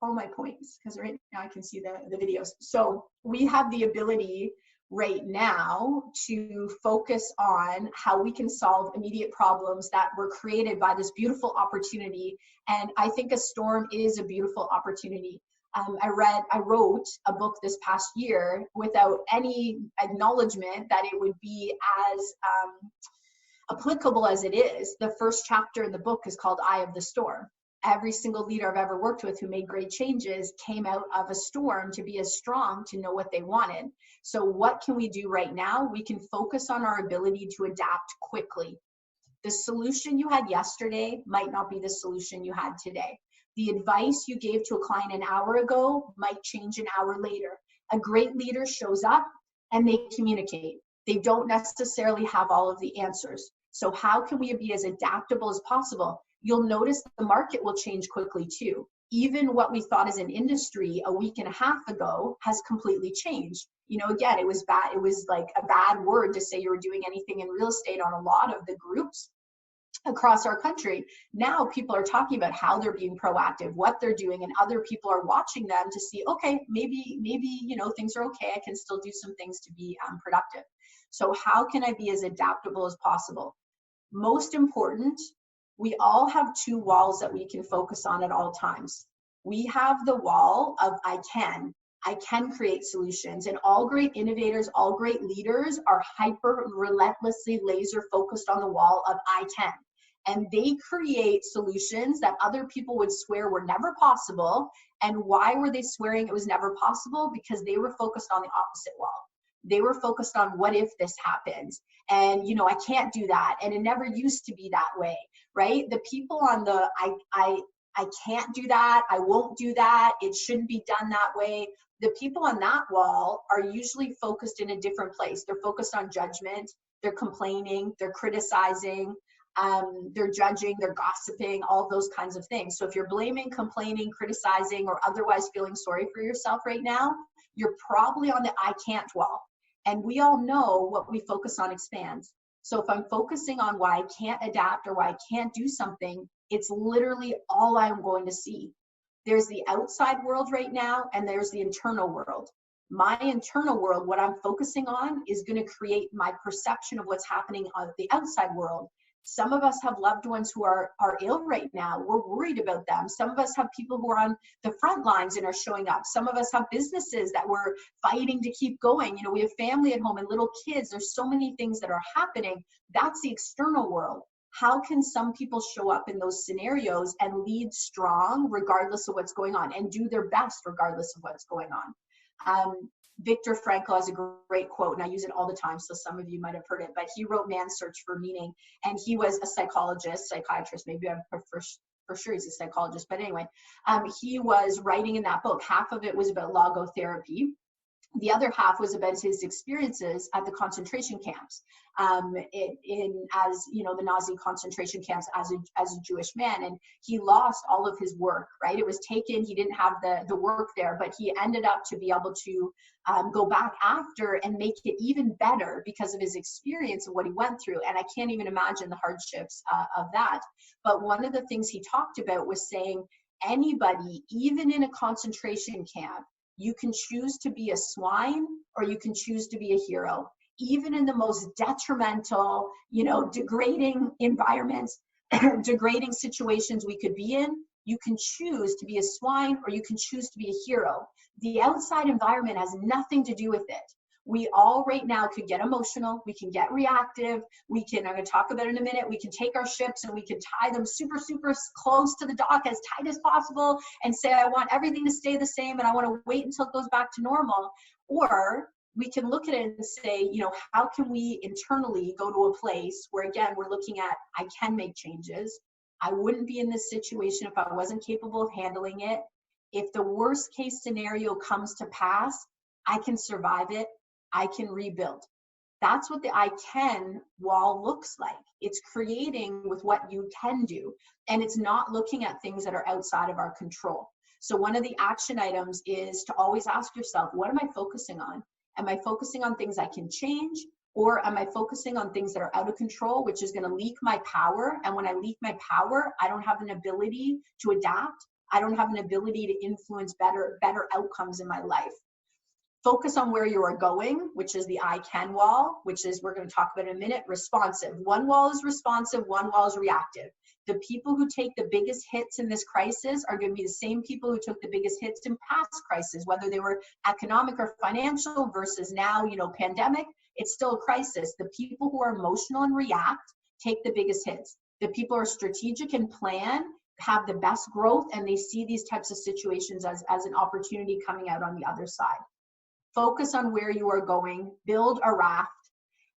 all my points, because right now I can see the videos. So we have the ability right now to focus on how we can solve immediate problems that were created by this beautiful opportunity. And I think a storm is a beautiful opportunity. I wrote a book this past year without any acknowledgement that it would be as applicable as it is. The first chapter in the book is called Eye of the Storm. Every single leader I've ever worked with who made great changes came out of a storm to be as strong, to know what they wanted. So what can we do right now? We can focus on our ability to adapt quickly. The solution you had yesterday might not be the solution you had today. The advice you gave to a client an hour ago might change an hour later. A great leader shows up and they communicate. They don't necessarily have all of the answers. So how can we be as adaptable as possible? You'll notice the market will change quickly too. Even what we thought as an industry a week and a half ago has completely changed. You know, again, it was bad. It was like a bad word to say you were doing anything in real estate on a lot of the groups across our country. Now people are talking about how they're being proactive, what they're doing, and other people are watching them to see, okay, maybe, you know, things are okay. I can still do some things to be productive. So how can I be as adaptable as possible? Most important, we all have two walls that we can focus on at all times. We have the wall of I can create solutions, and all great innovators, all great leaders are hyper relentlessly laser focused on the wall of I can. And they create solutions that other people would swear were never possible. And why were they swearing it was never possible? Because they were focused on the opposite wall. They were focused on what if this happens? And, you know, I can't do that. And it never used to be that way, right? The people on the I can't do that, I won't do that, it shouldn't be done that way. The people on that wall are usually focused in a different place. They're focused on judgment, they're complaining, they're criticizing, they're judging, they're gossiping, all those kinds of things. So if you're blaming, complaining, criticizing, or otherwise feeling sorry for yourself right now, you're probably on the I can't wall. And we all know what we focus on expands. So if I'm focusing on why I can't adapt or why I can't do something, it's literally all I'm going to see. There's the outside world right now, and there's the internal world. My internal world, what I'm focusing on, is going to create my perception of what's happening on the outside world. Some of us have loved ones who are ill right now. We're worried about them. Some of us have people who are on the front lines and are showing up. Some of us have businesses that we're fighting to keep going. You know, we have family at home and little kids. There's so many things that are happening. That's the external world. How can some people show up in those scenarios and lead strong regardless of what's going on, and do their best regardless of what's going on? Viktor Frankl has a great quote, and I use it all the time, so some of you might have heard it, but he wrote Man's Search for Meaning, and he was a psychiatrist, maybe I'm for sure he's a psychologist, but anyway, he was writing in that book. Half of it was about logotherapy. The other half was about his experiences at the concentration camps, as you know, the Nazi concentration camps as a Jewish man, and he lost all of his work. Right, it was taken. He didn't have the work there, but he ended up to be able to go back after and make it even better because of his experience of what he went through. And I can't even imagine the hardships of that. But one of the things he talked about was saying anybody, even in a concentration camp, you can choose to be a swine or you can choose to be a hero. Even in the most detrimental, you know, degrading environments, degrading situations we could be in, you can choose to be a swine or you can choose to be a hero. The outside environment has nothing to do with it. We all right now could get emotional, we can get reactive, I'm going to talk about it in a minute, we can take our ships and we can tie them super, super close to the dock as tight as possible and say, I want everything to stay the same and I want to wait until it goes back to normal. Or we can look at it and say, you know, how can we internally go to a place where, again, we're looking at, I can make changes. I wouldn't be in this situation if I wasn't capable of handling it. If the worst case scenario comes to pass, I can survive it. I can rebuild. That's what the I can wall looks like. It's creating with what you can do. And it's not looking at things that are outside of our control. So one of the action items is to always ask yourself, what am I focusing on? Am I focusing on things I can change? Or am I focusing on things that are out of control, which is going to leak my power? And when I leak my power, I don't have an ability to adapt. I don't have an ability to influence better outcomes in my life. Focus on where you are going, which is the I can wall, which is, we're going to talk about in a minute, responsive. One wall is responsive, one wall is reactive. The people who take the biggest hits in this crisis are going to be the same people who took the biggest hits in past crises, whether they were economic or financial versus now, you know, pandemic, it's still a crisis. The people who are emotional and react take the biggest hits. The people who are strategic and plan have the best growth, and they see these types of situations as an opportunity coming out on the other side. Focus on where you are going, build a raft.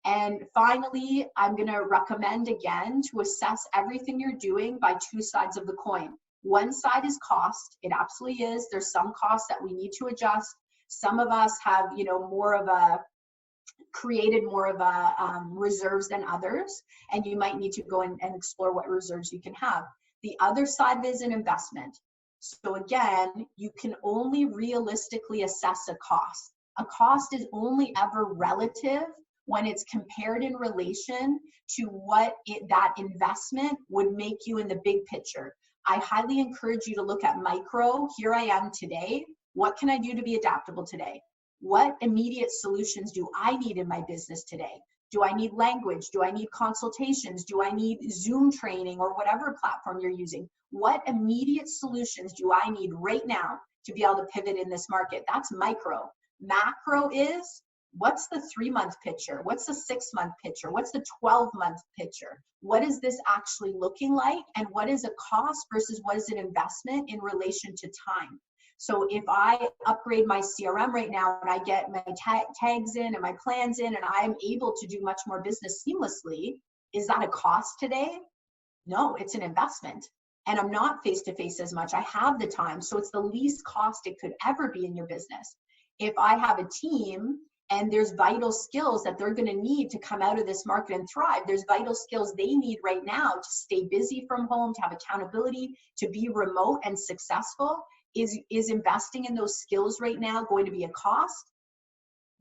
And finally, I'm going to recommend again to assess everything you're doing by two sides of the coin. One side is cost. It absolutely is. There's some costs that we need to adjust. Some of us have, you know, created more of a reserves than others, and you might need to go and explore what reserves you can have. The other side is an investment. So again, you can only realistically assess a cost. A cost is only ever relative when it's compared in relation to what that investment would make you in the big picture. I highly encourage you to look at micro. Here I am today. What can I do to be adaptable today? What immediate solutions do I need in my business today? Do I need language? Do I need consultations? Do I need Zoom training or whatever platform you're using? What immediate solutions do I need right now to be able to pivot in this market? That's micro. Macro is, what's the 3-month picture? What's the 6-month picture? What's the 12-month picture? What is this actually looking like? And what is a cost versus what is an investment in relation to time? So if I upgrade my CRM right now and I get my tags in and my plans in and I am able to do much more business seamlessly, is that a cost today? No, it's an investment. And I'm not face-to-face as much. I have the time. So it's the least cost it could ever be in your business. If I have a team and there's vital skills that they're going to need to come out of this market and thrive, there's vital skills they need right now to stay busy from home, to have accountability, to be remote and successful. Is investing in those skills right now going to be a cost?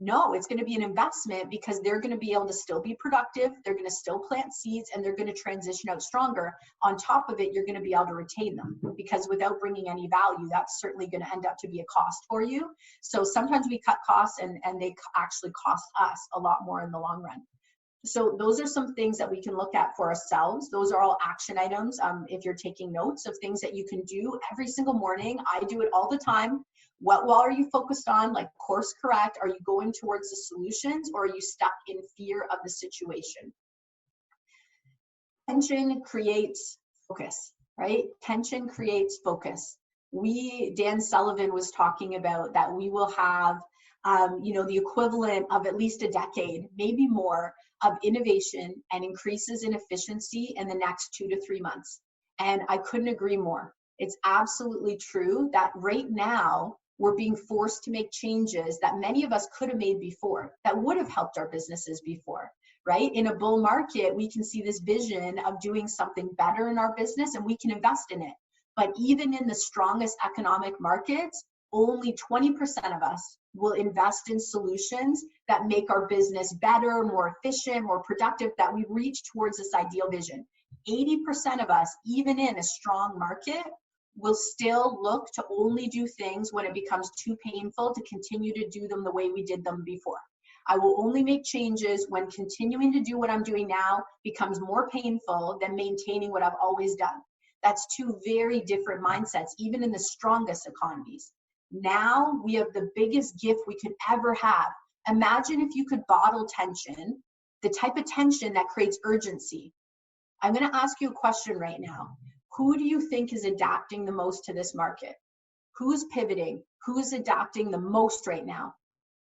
No, it's going to be an investment because they're going to be able to still be productive. They're going to still plant seeds and they're going to transition out stronger. On top of it, you're going to be able to retain them because without bringing any value, that's certainly going to end up to be a cost for you. So sometimes we cut costs and they actually cost us a lot more in the long run. So those are some things that we can look at for ourselves. Those are all action items. If you're taking notes of things that you can do every single morning, I do it all the time. What wall are you focused on? Like course correct? Are you going towards the solutions or are you stuck in fear of the situation? Tension creates focus, right? Tension creates focus. Dan Sullivan was talking about that we will have the equivalent of at least a decade, maybe more, of innovation and increases in efficiency in the next 2 to 3 months. And I couldn't agree more. It's absolutely true that right now we're being forced to make changes that many of us could have made before, that would have helped our businesses before, right? In a bull market, we can see this vision of doing something better in our business and we can invest in it. But even in the strongest economic markets, only 20% of us will invest in solutions that make our business better, more efficient, more productive, that we reach towards this ideal vision. 80% of us, even in a strong market, will still look to only do things when it becomes too painful to continue to do them the way we did them before. I will only make changes when continuing to do what I'm doing now becomes more painful than maintaining what I've always done. That's two very different mindsets, even in the strongest economies. Now we have the biggest gift we could ever have. Imagine if you could bottle tension, the type of tension that creates urgency. I'm going to ask you a question right now. Who do you think is adapting the most to this market? Who's pivoting? Who's adapting the most right now?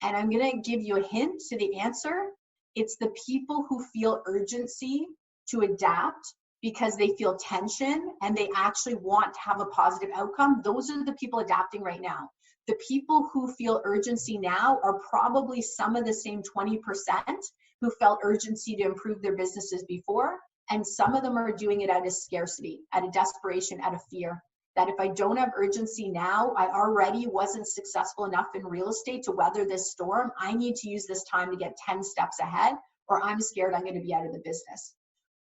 And I'm going to give you a hint to the answer. It's the people who feel urgency to adapt because they feel tension and they actually want to have a positive outcome. Those are the people adapting right now. The people who feel urgency now are probably some of the same 20% who felt urgency to improve their businesses before. And some of them are doing it out of scarcity, out of desperation, out of fear. That if I don't have urgency now, I already wasn't successful enough in real estate to weather this storm. I need to use this time to get 10 steps ahead, or I'm scared I'm going to be out of the business.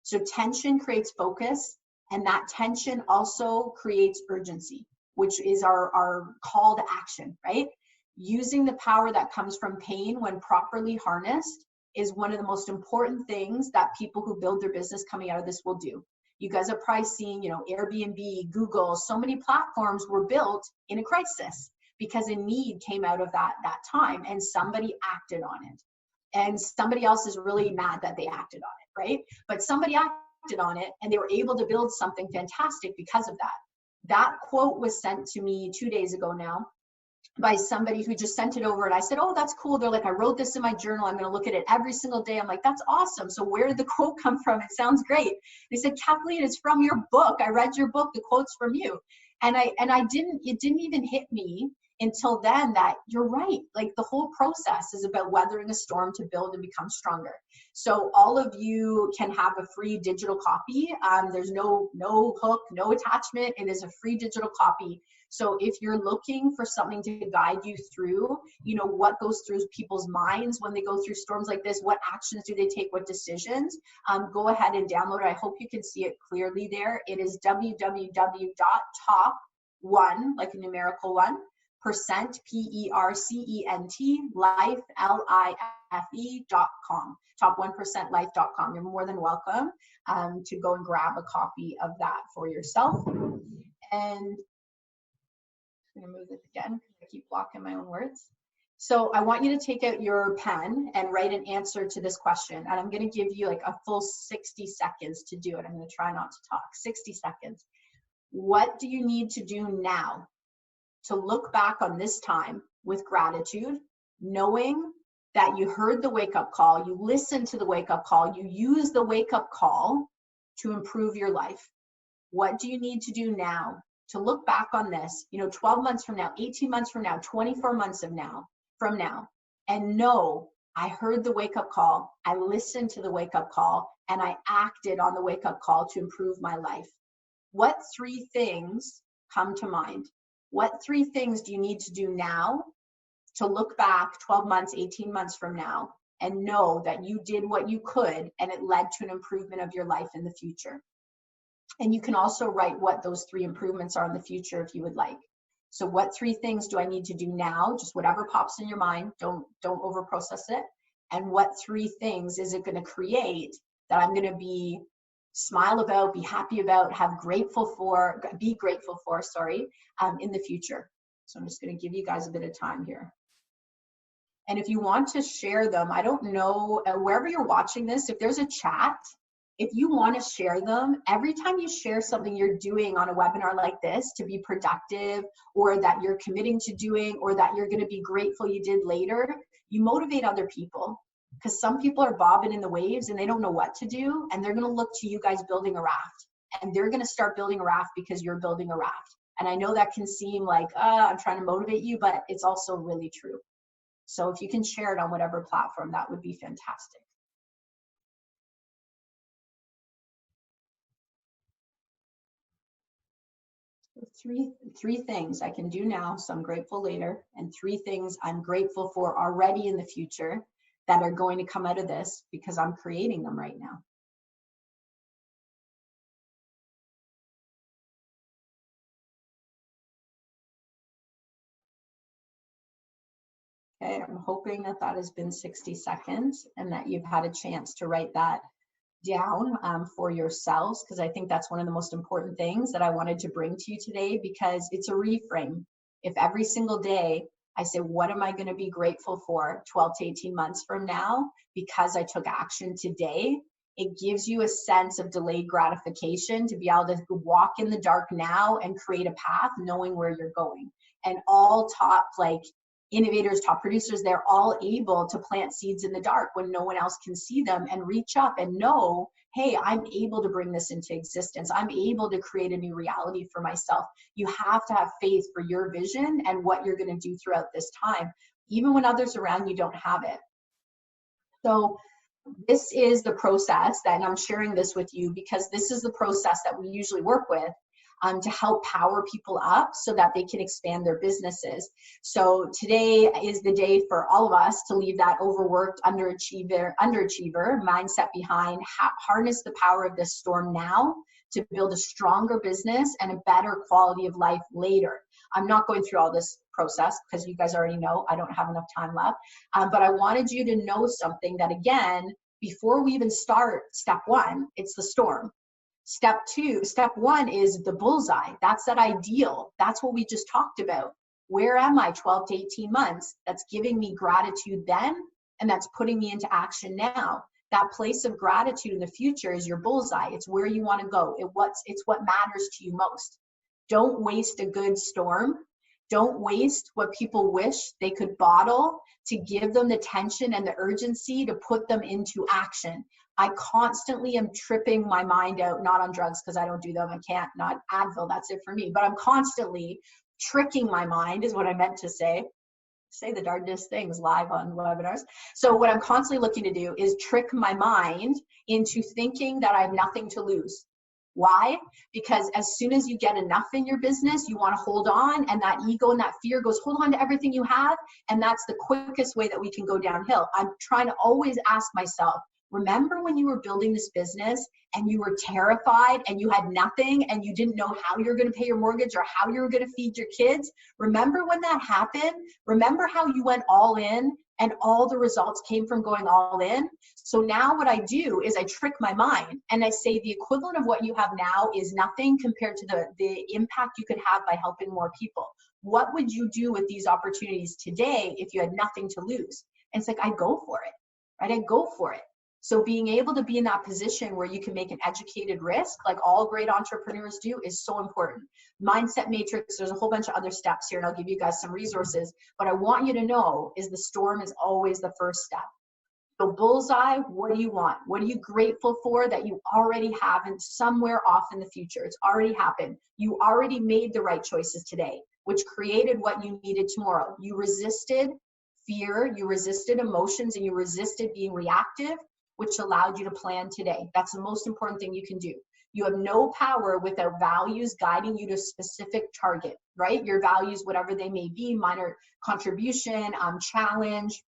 So tension creates focus, and that tension also creates urgency, which is our call to action, right? Using the power that comes from pain when properly harnessed is one of the most important things that people who build their business coming out of this will do. You guys have probably seen, Airbnb, Google, so many platforms were built in a crisis because a need came out of that time and somebody acted on it. And somebody else is really mad that they acted on it, right? But somebody acted on it and they were able to build something fantastic because of that. That quote was sent to me 2 days ago now by somebody who just sent it over, and I said, oh, that's cool. They're like, I wrote this in my journal. I'm going to look at it every single day. I'm like, that's awesome. So where did the quote come from? It sounds great. They said, Kathleen, it's from your book. I read your book. The quote's from you. And it didn't even hit me until then that you're right. Like the whole process is about weathering a storm to build and become stronger. So all of you can have a free digital copy. There's no hook, no attachment. It is a free digital copy. So if you're looking for something to guide you through, what goes through people's minds when they go through storms like this, what actions do they take, what decisions, go ahead and download it. I hope you can see it clearly there. It is www.top1, like a numerical 1, percent, PERCENT, life, LIFE.com, top1percentlife.com. You're more than welcome to go and grab a copy of that for yourself. And I'm going to move this again because I keep blocking my own words. So I want you to take out your pen and write an answer to this question. And I'm going to give you like a full 60 seconds to do it. I'm going to try not to talk. 60 seconds. What do you need to do now to look back on this time with gratitude, knowing that you heard the wake-up call, you listened to the wake-up call, you used the wake-up call to improve your life? What do you need to do now to look back on this, 12 months from now, 18 months from now, 24 months from now, and know I heard the wake-up call, I listened to the wake-up call, and I acted on the wake-up call to improve my life? What 3 things come to mind? What 3 things do you need to do now to look back 12 months, 18 months from now and know that you did what you could and it led to an improvement of your life in the future? And you can also write what those 3 improvements are in the future if you would like. So what 3 things do I need to do now? Just whatever pops in your mind, don't over-process it. And what 3 things is it going to create that I'm going to smile about, be happy about, be grateful for, in the future? So I'm just going to give you guys a bit of time here. And if you want to share them, I don't know, wherever you're watching this, if there's a chat If you want to share them, every time you share something you're doing on a webinar like this to be productive, or that you're committing to doing, or that you're going to be grateful you did later, you motivate other people. Because some people are bobbing in the waves and they don't know what to do, and they're going to look to you guys building a raft, and they're going to start building a raft because you're building a raft. And I know that can seem like, I'm trying to motivate you, but it's also really true. So if you can share it on whatever platform, that would be fantastic. Three things I can do now, so I'm grateful later, and 3 things I'm grateful for already in the future that are going to come out of this because I'm creating them right now. Okay, I'm hoping that that has been 60 seconds and that you've had a chance to write that down for yourselves, because I think that's one of the most important things that I wanted to bring to you today, because it's a reframe. If every single day I say, what am I going to be grateful for 12 to 18 months from now because I took action today, it gives you a sense of delayed gratification to be able to walk in the dark now and create a path knowing where you're going. And all top innovators, top producers, they're all able to plant seeds in the dark when no one else can see them, and reach up and know, hey, I'm able to bring this into existence. I'm able to create a new reality for myself. You have to have faith for your vision and what you're going to do throughout this time, even when others around you don't have it. So this is the process that, and I'm sharing this with you because this is the process that we usually work with to help power people up so that they can expand their businesses. So today is the day for all of us to leave that overworked underachiever mindset behind, harness the power of this storm now to build a stronger business and a better quality of life later. I'm not going through all this process because you guys already know I don't have enough time left, but I wanted you to know something, that again, before we even start step 1, it's the storm. Step 1 is the bullseye. That's that ideal. That's what we just talked about. Where am I 12 to 18 months? That's giving me gratitude then, and that's putting me into action now. That place of gratitude in the future is your bullseye. It's where you want to go. It's what matters to you most. Don't waste a good storm. Don't waste what people wish they could bottle to give them the tension and the urgency to put them into action. I constantly am tripping my mind out, not on drugs because I don't do them. I can't, not Advil, that's it for me. But I'm constantly tricking my mind is what I meant to say. Say the darndest things live on webinars. So what I'm constantly looking to do is trick my mind into thinking that I have nothing to lose. Why? Because as soon as you get enough in your business, you want to hold on, and that ego and that fear goes, hold on to everything you have. And that's the quickest way that we can go downhill. I'm trying to always ask myself, remember when you were building this business and you were terrified and you had nothing and you didn't know how you're going to pay your mortgage or how you were going to feed your kids? Remember when that happened? Remember how you went all in and all the results came from going all in? So now what I do is I trick my mind and I say the equivalent of what you have now is nothing compared to the impact you could have by helping more people. What would you do with these opportunities today if you had nothing to lose? And it's like, I go for it, right? I go for it. So being able to be in that position where you can make an educated risk, like all great entrepreneurs do, is so important. Mindset matrix, there's a whole bunch of other steps here, and I'll give you guys some resources. But I want you to know is the storm is always the first step. So bullseye, what do you want? What are you grateful for that you already have and somewhere off in the future? It's already happened. You already made the right choices today, which created what you needed tomorrow. You resisted fear, you resisted emotions, and you resisted being reactive, which allowed you to plan today. That's the most important thing you can do. You have no power without values guiding you to a specific target, right? Your values, whatever they may be, minor contribution, challenge,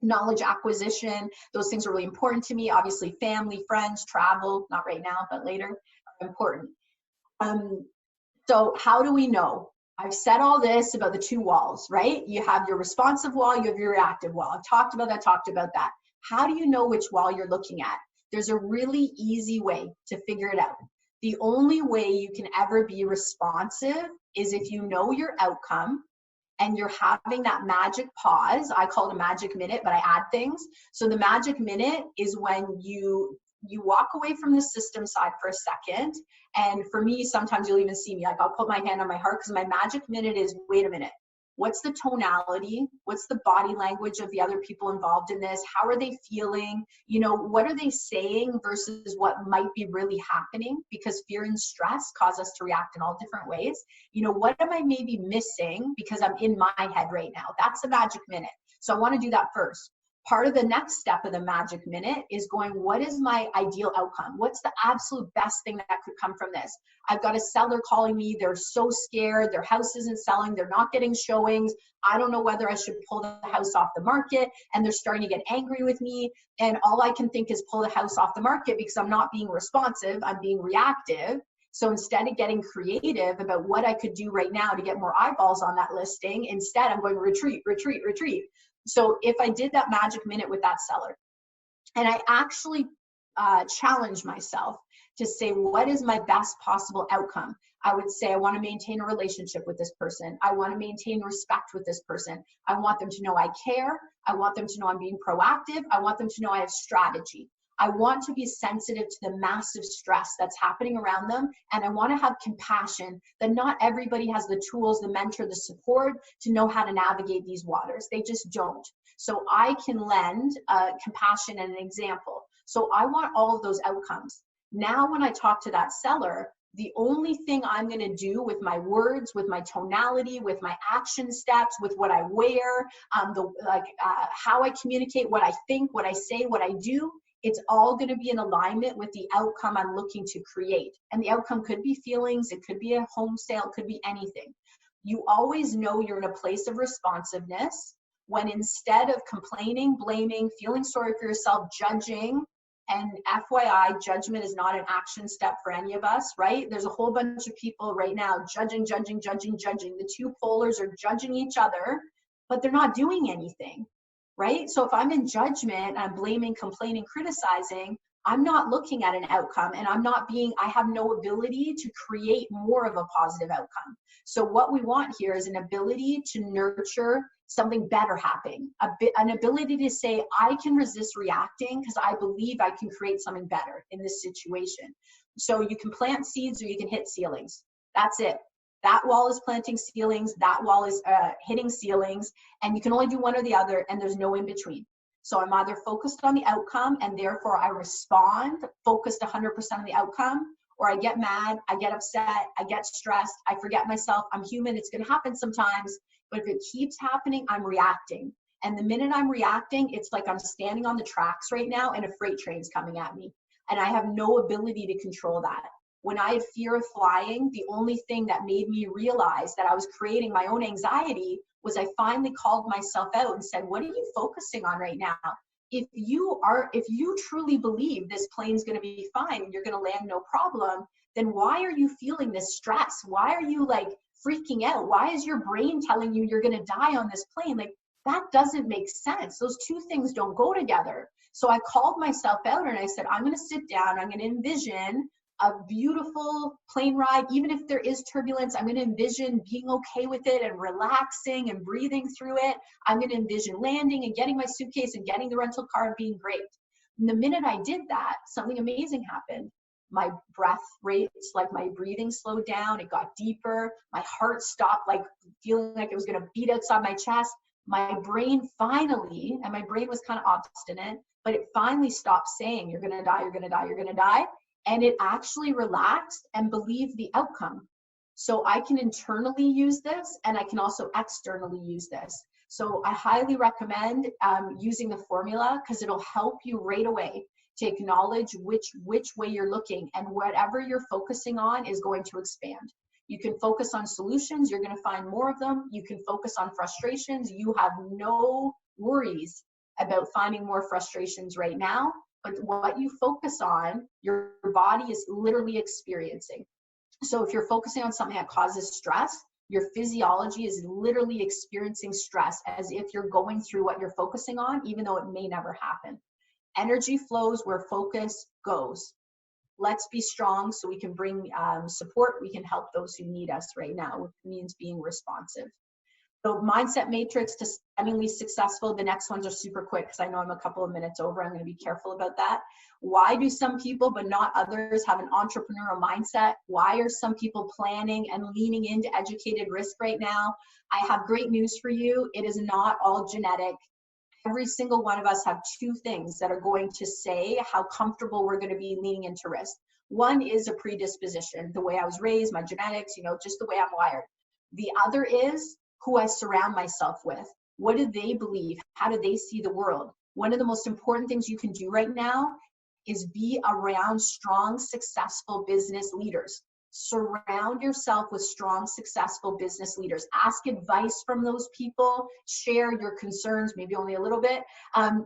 knowledge acquisition, those things are really important to me. Obviously, family, friends, travel, not right now, but later, are important. So how do we know? I've said all this about the 2 walls, right? You have your responsive wall, you have your reactive wall. I've talked about that. How do you know which wall you're looking at? There's a really easy way to figure it out. The only way you can ever be responsive is if you know your outcome and you're having that magic pause. I call it a magic minute, but I add things. So the magic minute is when you you walk away from the system side for a second. And for me, sometimes you'll even see me, like I'll put my hand on my heart, because my magic minute is, wait a minute, what's the tonality? What's the body language of the other people involved in this? How are they feeling? You know, what are they saying versus what might be really happening? Because fear and stress cause us to react in all different ways. You know, what am I maybe missing because I'm in my head right now? That's a magic minute. So I want to do that first. Part of the next step of the magic minute is going, what is my ideal outcome? What's the absolute best thing that could come from this? I've got a seller calling me. They're so scared. Their house isn't selling. They're not getting showings. I don't know whether I should pull the house off the market. And they're starting to get angry with me. And all I can think is pull the house off the market because I'm not being responsive. I'm being reactive. So instead of getting creative about what I could do right now to get more eyeballs on that listing, instead I'm going retreat, retreat, retreat. So if I did that magic minute with that seller, and I actually challenge myself to say, what is my best possible outcome? I would say, I want to maintain a relationship with this person. I want to maintain respect with this person. I want them to know I care. I want them to know I'm being proactive. I want them to know I have strategy. I want to be sensitive to the massive stress that's happening around them. And I want to have compassion that not everybody has the tools, the mentor, the support to know how to navigate these waters. They just don't. So I can lend compassion and an example. So I want all of those outcomes. Now, when I talk to that seller, the only thing I'm going to do with my words, with my tonality, with my action steps, with what I wear, how I communicate, what I think, what I say, what I do, it's all going to be in alignment with the outcome I'm looking to create. And the outcome could be feelings, it could be a home sale, it could be anything. You always know you're in a place of responsiveness when, instead of complaining, blaming, feeling sorry for yourself, judging, and FYI, judgment is not an action step for any of us, right? There's a whole bunch of people right now judging, judging, judging, judging. The two polars are judging each other, but they're not doing anything. Right? So if I'm in judgment, I'm blaming, complaining, criticizing, I'm not looking at an outcome, and I have no ability to create more of a positive outcome. So what we want here is an ability to nurture something better happening, an ability to say, I can resist reacting because I believe I can create something better in this situation. So you can plant seeds or you can hit ceilings. That's it. That wall is planting ceilings, that wall is hitting ceilings, and you can only do one or the other, and there's no in between. So I'm either focused on the outcome, and therefore I respond, focused 100% on the outcome, or I get mad, I get upset, I get stressed, I forget myself. I'm human, it's going to happen sometimes, but if it keeps happening, I'm reacting. And the minute I'm reacting, it's like I'm standing on the tracks right now, and a freight train's coming at me, and I have no ability to control that. When I had fear of flying, the only thing that made me realize that I was creating my own anxiety was I finally called myself out and said, what are you focusing on right now? If you truly believe this plane's going to be fine and you're going to land no problem, then why are you feeling this stress? Why are you like freaking out? Why is your brain telling you you're going to die on this plane? Like, that doesn't make sense. Those two things don't go together. So I called myself out and I said, I'm going to sit down. I'm going to envision a beautiful plane ride. Even if there is turbulence, I'm going to envision being okay with it and relaxing and breathing through it. I'm going to envision landing and getting my suitcase and getting the rental car and being great. And the minute I did that, something amazing happened. My breath rates, like my breathing slowed down. It got deeper. My heart stopped, like feeling like it was going to beat outside my chest. My brain finally, and my brain was kind of obstinate, but it finally stopped saying, you're going to die, you're going to die, you're going to die. And it actually relaxed and believed the outcome. So I can internally use this, and I can also externally use this. So I highly recommend using the formula, because it'll help you right away to acknowledge which way you're looking, and whatever you're focusing on is going to expand. You can focus on solutions, you're going to find more of them. You can focus on frustrations. You have no worries about finding more frustrations right now. But what you focus on, your body is literally experiencing. So if you're focusing on something that causes stress, your physiology is literally experiencing stress as if you're going through what you're focusing on, even though it may never happen. Energy flows where focus goes. Let's be strong so we can bring support. We can help those who need us right now, which means being responsive. So mindset matrix to stunningly successful. The next ones are super quick because I know I'm a couple of minutes over. I'm going to be careful about that. Why do some people but not others have an entrepreneurial mindset? Why are some people planning and leaning into educated risk right now? I have great news for you. It is not all genetic. Every single one of us have two things that are going to say how comfortable we're going to be leaning into risk. One is a predisposition, the way I was raised, my genetics, just the way I'm wired. The other is who I surround myself with. What do they believe? How do they see the world? One of the most important things you can do right now is be around strong, successful business leaders. Surround yourself with strong, successful business leaders. Ask advice from those people. Share your concerns, maybe only a little bit,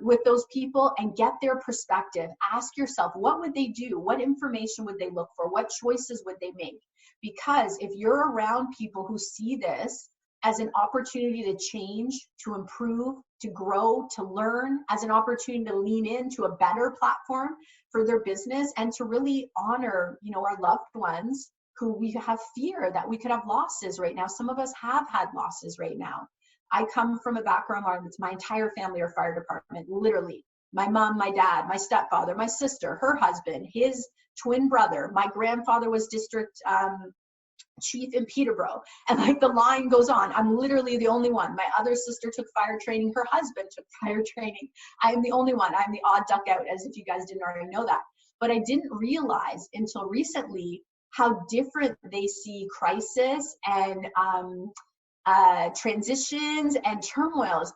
with those people and get their perspective. Ask yourself, what would they do? What information would they look for? What choices would they make? Because if you're around people who see this as an opportunity to change, to improve, to grow, to learn, as an opportunity to lean into a better platform for their business and to really honor, our loved ones who we have fear that we could have losses right now. Some of us have had losses right now. I come from a background where my entire family are fire department, literally. My mom, my dad, my stepfather, my sister, her husband, his twin brother. My grandfather was district chief in Peterborough, and the line goes on. I'm literally the only one. My other sister took fire training. Her husband took fire training. I am the only one. I'm the odd duck out, as if you guys didn't already know that. But I didn't realize until recently how different they see crisis and transitions and turmoils.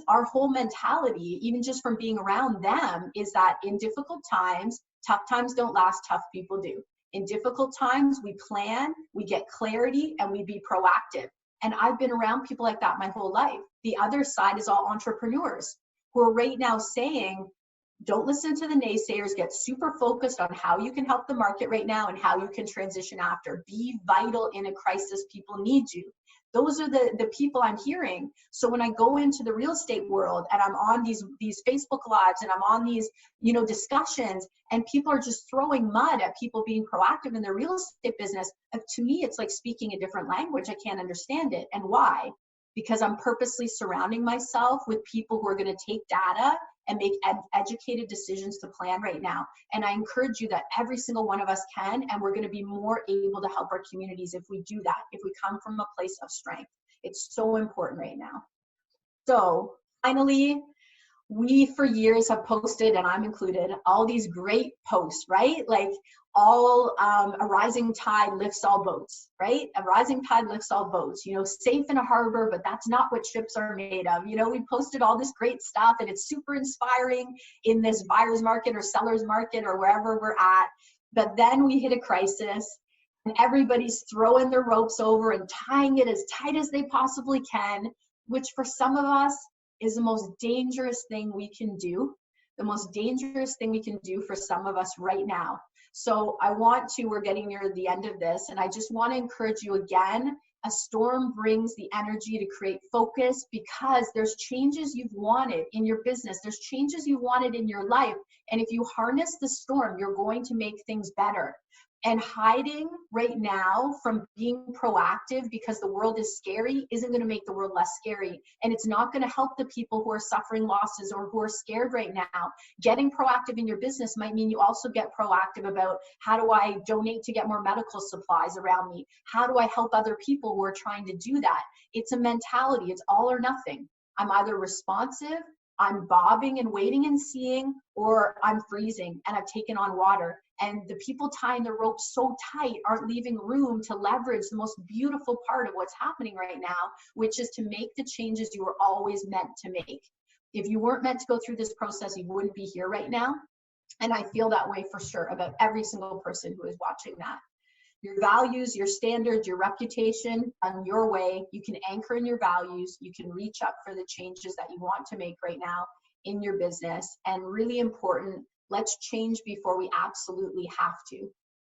Our whole mentality, even just from being around them, is that in difficult times, tough times don't last, tough people do. In difficult times, we plan, we get clarity, and we be proactive. And I've been around people like that my whole life. The other side is all entrepreneurs who are right now saying, don't listen to the naysayers, get super focused on how you can help the market right now and how you can transition after. Be vital in a crisis. People need you. Those are the people I'm hearing. So when I go into the real estate world and I'm on these Facebook Lives and I'm on these, discussions, and people are just throwing mud at people being proactive in their real estate business, to me, it's like speaking a different language. I can't understand it. And why? Because I'm purposely surrounding myself with people who are going to take data and make educated decisions to plan right now. And I encourage you that every single one of us can, and we're going to be more able to help our communities if we do that, if we come from a place of strength. It's so important right now. So finally, we for years have posted, and I'm included, all these great posts, right? A rising tide lifts all boats, right? A rising tide lifts all boats, safe in a harbor, but that's not what ships are made of. We posted all this great stuff and it's super inspiring in this buyer's market or seller's market or wherever we're at. But then we hit a crisis and everybody's throwing their ropes over and tying it as tight as they possibly can, which for some of us is the most dangerous thing we can do. The most dangerous thing we can do for some of us right now. So we're getting near the end of this, and I just want to encourage you again, a storm brings the energy to create focus because there's changes you've wanted in your business. There's changes you wanted in your life. And if you harness the storm, you're going to make things better. And hiding right now from being proactive because the world is scary isn't going to make the world less scary. And it's not going to help the people who are suffering losses or who are scared right now. Getting proactive in your business might mean you also get proactive about, how do I donate to get more medical supplies around me? How do I help other people who are trying to do that? It's a mentality. It's all or nothing. I'm either responsive, I'm bobbing and waiting and seeing, or I'm freezing and I've taken on water. And the people tying the rope so tight aren't leaving room to leverage the most beautiful part of what's happening right now, which is to make the changes you were always meant to make. If you weren't meant to go through this process, you wouldn't be here right now. And I feel that way for sure about every single person who is watching that. Your values, your standards, your reputation on your way, you can anchor in your values. You can reach up for the changes that you want to make right now in your business. And really important, let's change before we absolutely have to.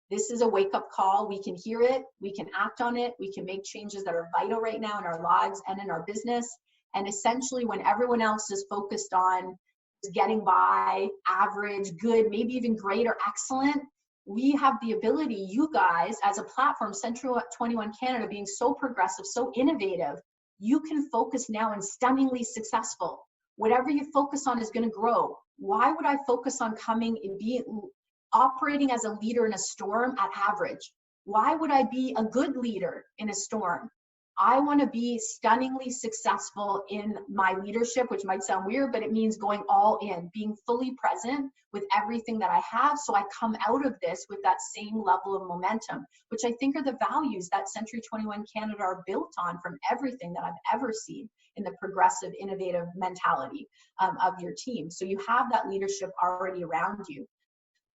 This is a wake-up call. We can hear it, we can act on it, we can make changes that are vital right now in our lives and in our business. And essentially, when everyone else is focused on getting by, average, good, maybe even great or excellent, we have the ability, you guys, as a platform, Century 21 Canada, being so progressive, so innovative, You can focus now on stunningly successful. Whatever you focus on is going to grow. Why would I focus on coming and operating as a leader in a storm at average? Why would I be a good leader in a storm? I want to be stunningly successful in my leadership, which might sound weird, but it means going all in, being fully present with everything that I have, so I come out of this with that same level of momentum, which I think are the values that Century 21 Canada are built on from everything that I've ever seen in the progressive, innovative mentality of your team. So you have that leadership already around you.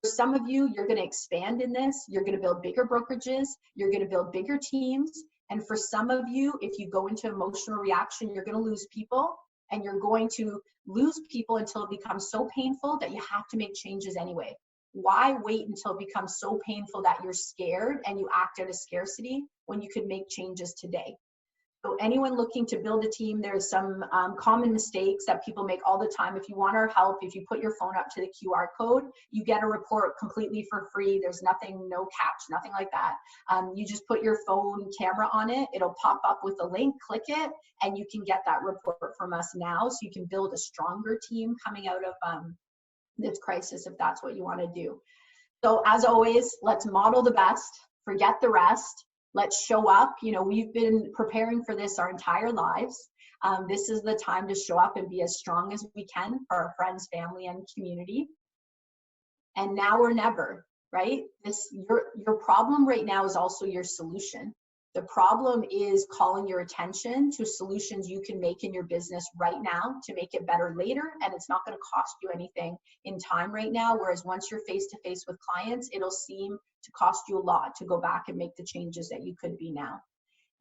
For some of you, you're going to expand in this. You're going to build bigger brokerages. You're going to build bigger teams. And for some of you, if you go into emotional reaction, you're going to lose people, and you're going to lose people until it becomes so painful that you have to make changes anyway. Why wait until it becomes so painful that you're scared and you act out of scarcity when you could make changes today? So anyone looking to build a team, there's some common mistakes that people make all the time. If you want our help, if you put your phone up to the QR code, you get a report completely for free. There's nothing, no catch, nothing like that. You just put your phone camera on it. It'll pop up with a link, click it, and you can get that report from us now, so you can build a stronger team coming out of this crisis if that's what you want to do. So as always, let's model the best, forget the rest. Let's show up. You know, we've been preparing for this our entire lives. This is the time to show up and be as strong as we can for our friends, family, and community. And now or never, right? Your problem right now is also your solution. The problem is calling your attention to solutions you can make in your business right now to make it better later, and it's not going to cost you anything in time right now, whereas once you're face-to-face with clients, it'll seem to cost you a lot to go back and make the changes that you could be now.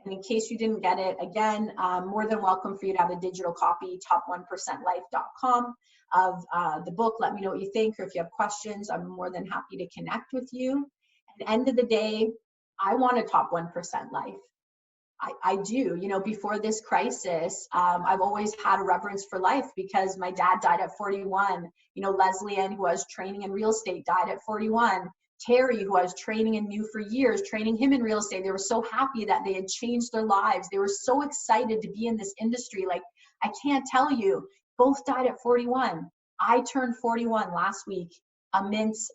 And in case you didn't get it, again, more than welcome for you to have a digital copy, top1percentlife.com, of the book. Let me know what you think, or if you have questions, I'm more than happy to connect with you. At the end of the day, I want a top 1% life. I do. You know, before this crisis, I've always had a reverence for life because my dad died at 41. You know, Leslie Ann, who I was training in real estate, died at 41. Terry, who I was training and knew for years, training him in real estate. They were so happy that they had changed their lives. They were so excited to be in this industry. Like, I can't tell you, both died at 41. I turned 41 last week amongst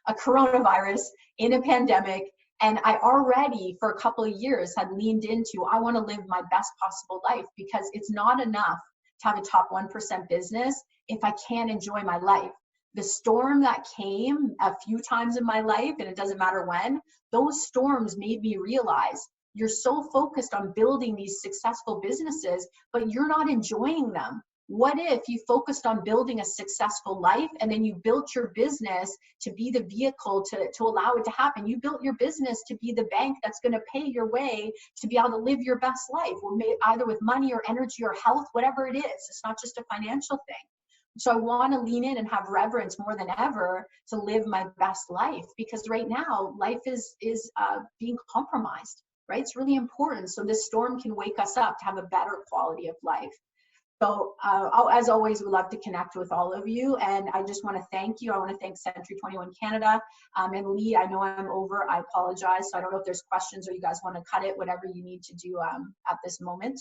a coronavirus in a pandemic. And I already, for a couple of years, had leaned into, I want to live my best possible life, because it's not enough to have a top 1% business if I can't enjoy my life. The storm that came a few times in my life, and it doesn't matter when, those storms made me realize you're so focused on building these successful businesses, but you're not enjoying them. What if you focused on building a successful life, and then you built your business to be the vehicle to allow it to happen? You built your business to be the bank that's going to pay your way to be able to live your best life, either with money or energy or health, whatever it is. It's not just a financial thing. So I want to lean in and have reverence more than ever to live my best life, because right now life is being compromised, right? It's really important. So this storm can wake us up to have a better quality of life. So as always, we love to connect with all of you. And I just want to thank you. I want to thank Century 21 Canada. And Lee, I know I'm over. I apologize. So I don't know if there's questions or you guys want to cut it, whatever you need to do at this moment.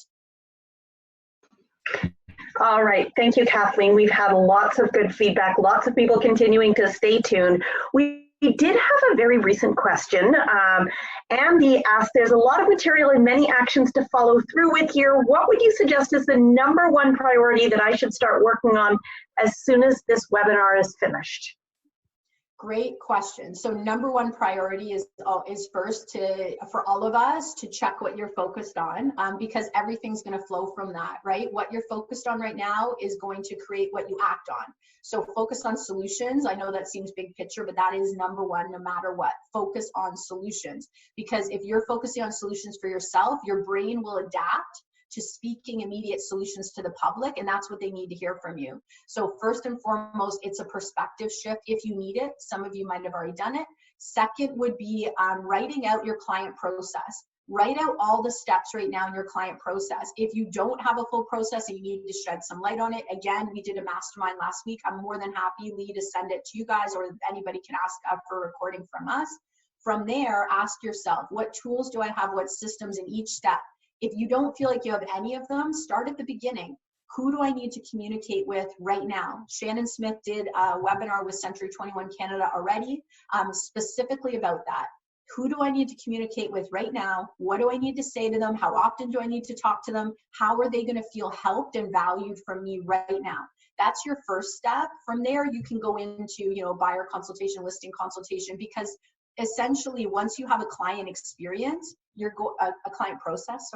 All right. Thank you, Kathleen. We've had lots of good feedback, lots of people continuing to stay tuned. We did have a very recent question. Andy asked, there's a lot of material and many actions to follow through with here. What would you suggest is the #1 priority that I should start working on as soon as this webinar is finished? Great question. So #1 priority is first for all of us to check what you're focused on, because everything's going to flow from that, right? What you're focused on right now is going to create what you act on. So focus on solutions. I know that seems big picture, but that is #1 no matter what. Focus on solutions, because if you're focusing on solutions for yourself, your brain will adapt to speaking immediate solutions to the public, and that's what they need to hear from you. So first and foremost, it's a perspective shift if you need it. Some of you might have already done it. Second would be writing out your client process. Write out all the steps right now in your client process. If you don't have a full process and you need to shed some light on it, again, we did a mastermind last week. I'm more than happy, Lee, to send it to you guys, or anybody can ask for a recording from us. From there, ask yourself, what tools do I have, what systems in each step? If you don't feel like you have any of them, start at the beginning. Who do I need to communicate with right now? Shannon Smith did a webinar with Century 21 Canada already, specifically about that. Who do I need to communicate with right now? What do I need to say to them? How often do I need to talk to them? How are they going to feel helped and valued from me right now? That's your first step. From there, you can go into, buyer consultation, listing consultation, because essentially once you have a client experience, a client process,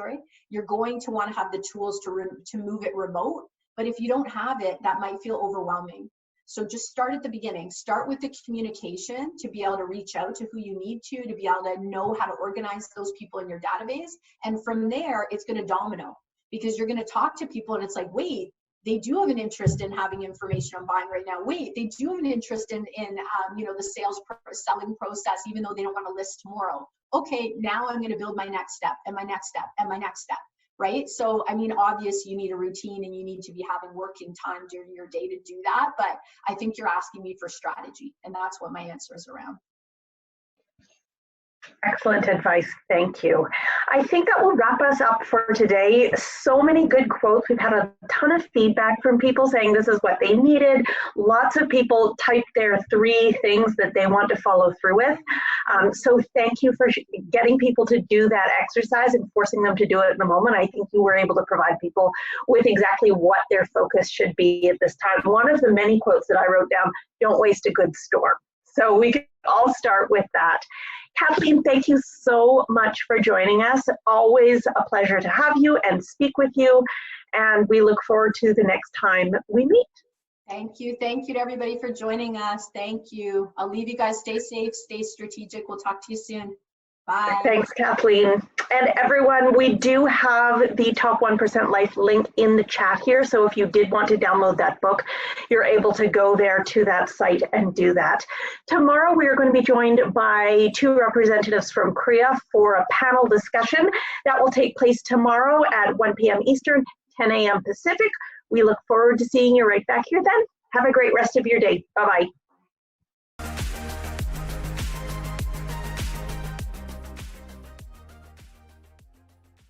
you're going to want to have the tools to move it remote. But if you don't have it, that might feel overwhelming. So just start at the beginning. Start with the communication to be able to reach out to who you need to be able to know how to organize those people in your database. And from there, it's going to domino, because you're going to talk to people and it's like, wait, they do have an interest in having information on buying right now. Wait, they do have an interest in the selling process, even though they don't want to list tomorrow. Okay, now I'm going to build my next step and my next step and my next step. Right? So, obviously you need a routine and you need to be having working time during your day to do that. But I think you're asking me for strategy, and that's what my answer is around. Excellent advice. Thank you. I think that will wrap us up for today. So many good quotes. We've had a ton of feedback from people saying this is what they needed. Lots of people typed their 3 things that they want to follow through with. So thank you for getting people to do that exercise and forcing them to do it in the moment. I think you were able to provide people with exactly what their focus should be at this time. One of the many quotes that I wrote down, don't waste a good storm. So we can all start with that. Kathleen, thank you so much for joining us. Always a pleasure to have you and speak with you. And we look forward to the next time we meet. Thank you. Thank you to everybody for joining us. Thank you. I'll leave you guys. Stay safe, stay strategic. We'll talk to you soon. Bye. Thanks, Kathleen. And everyone, we do have the Top 1% Life link in the chat here. So if you did want to download that book, you're able to go there to that site and do that. Tomorrow, we are going to be joined by 2 representatives from CREA for a panel discussion. That will take place tomorrow at 1 p.m. Eastern, 10 a.m. Pacific. We look forward to seeing you right back here then. Have a great rest of your day. Bye-bye.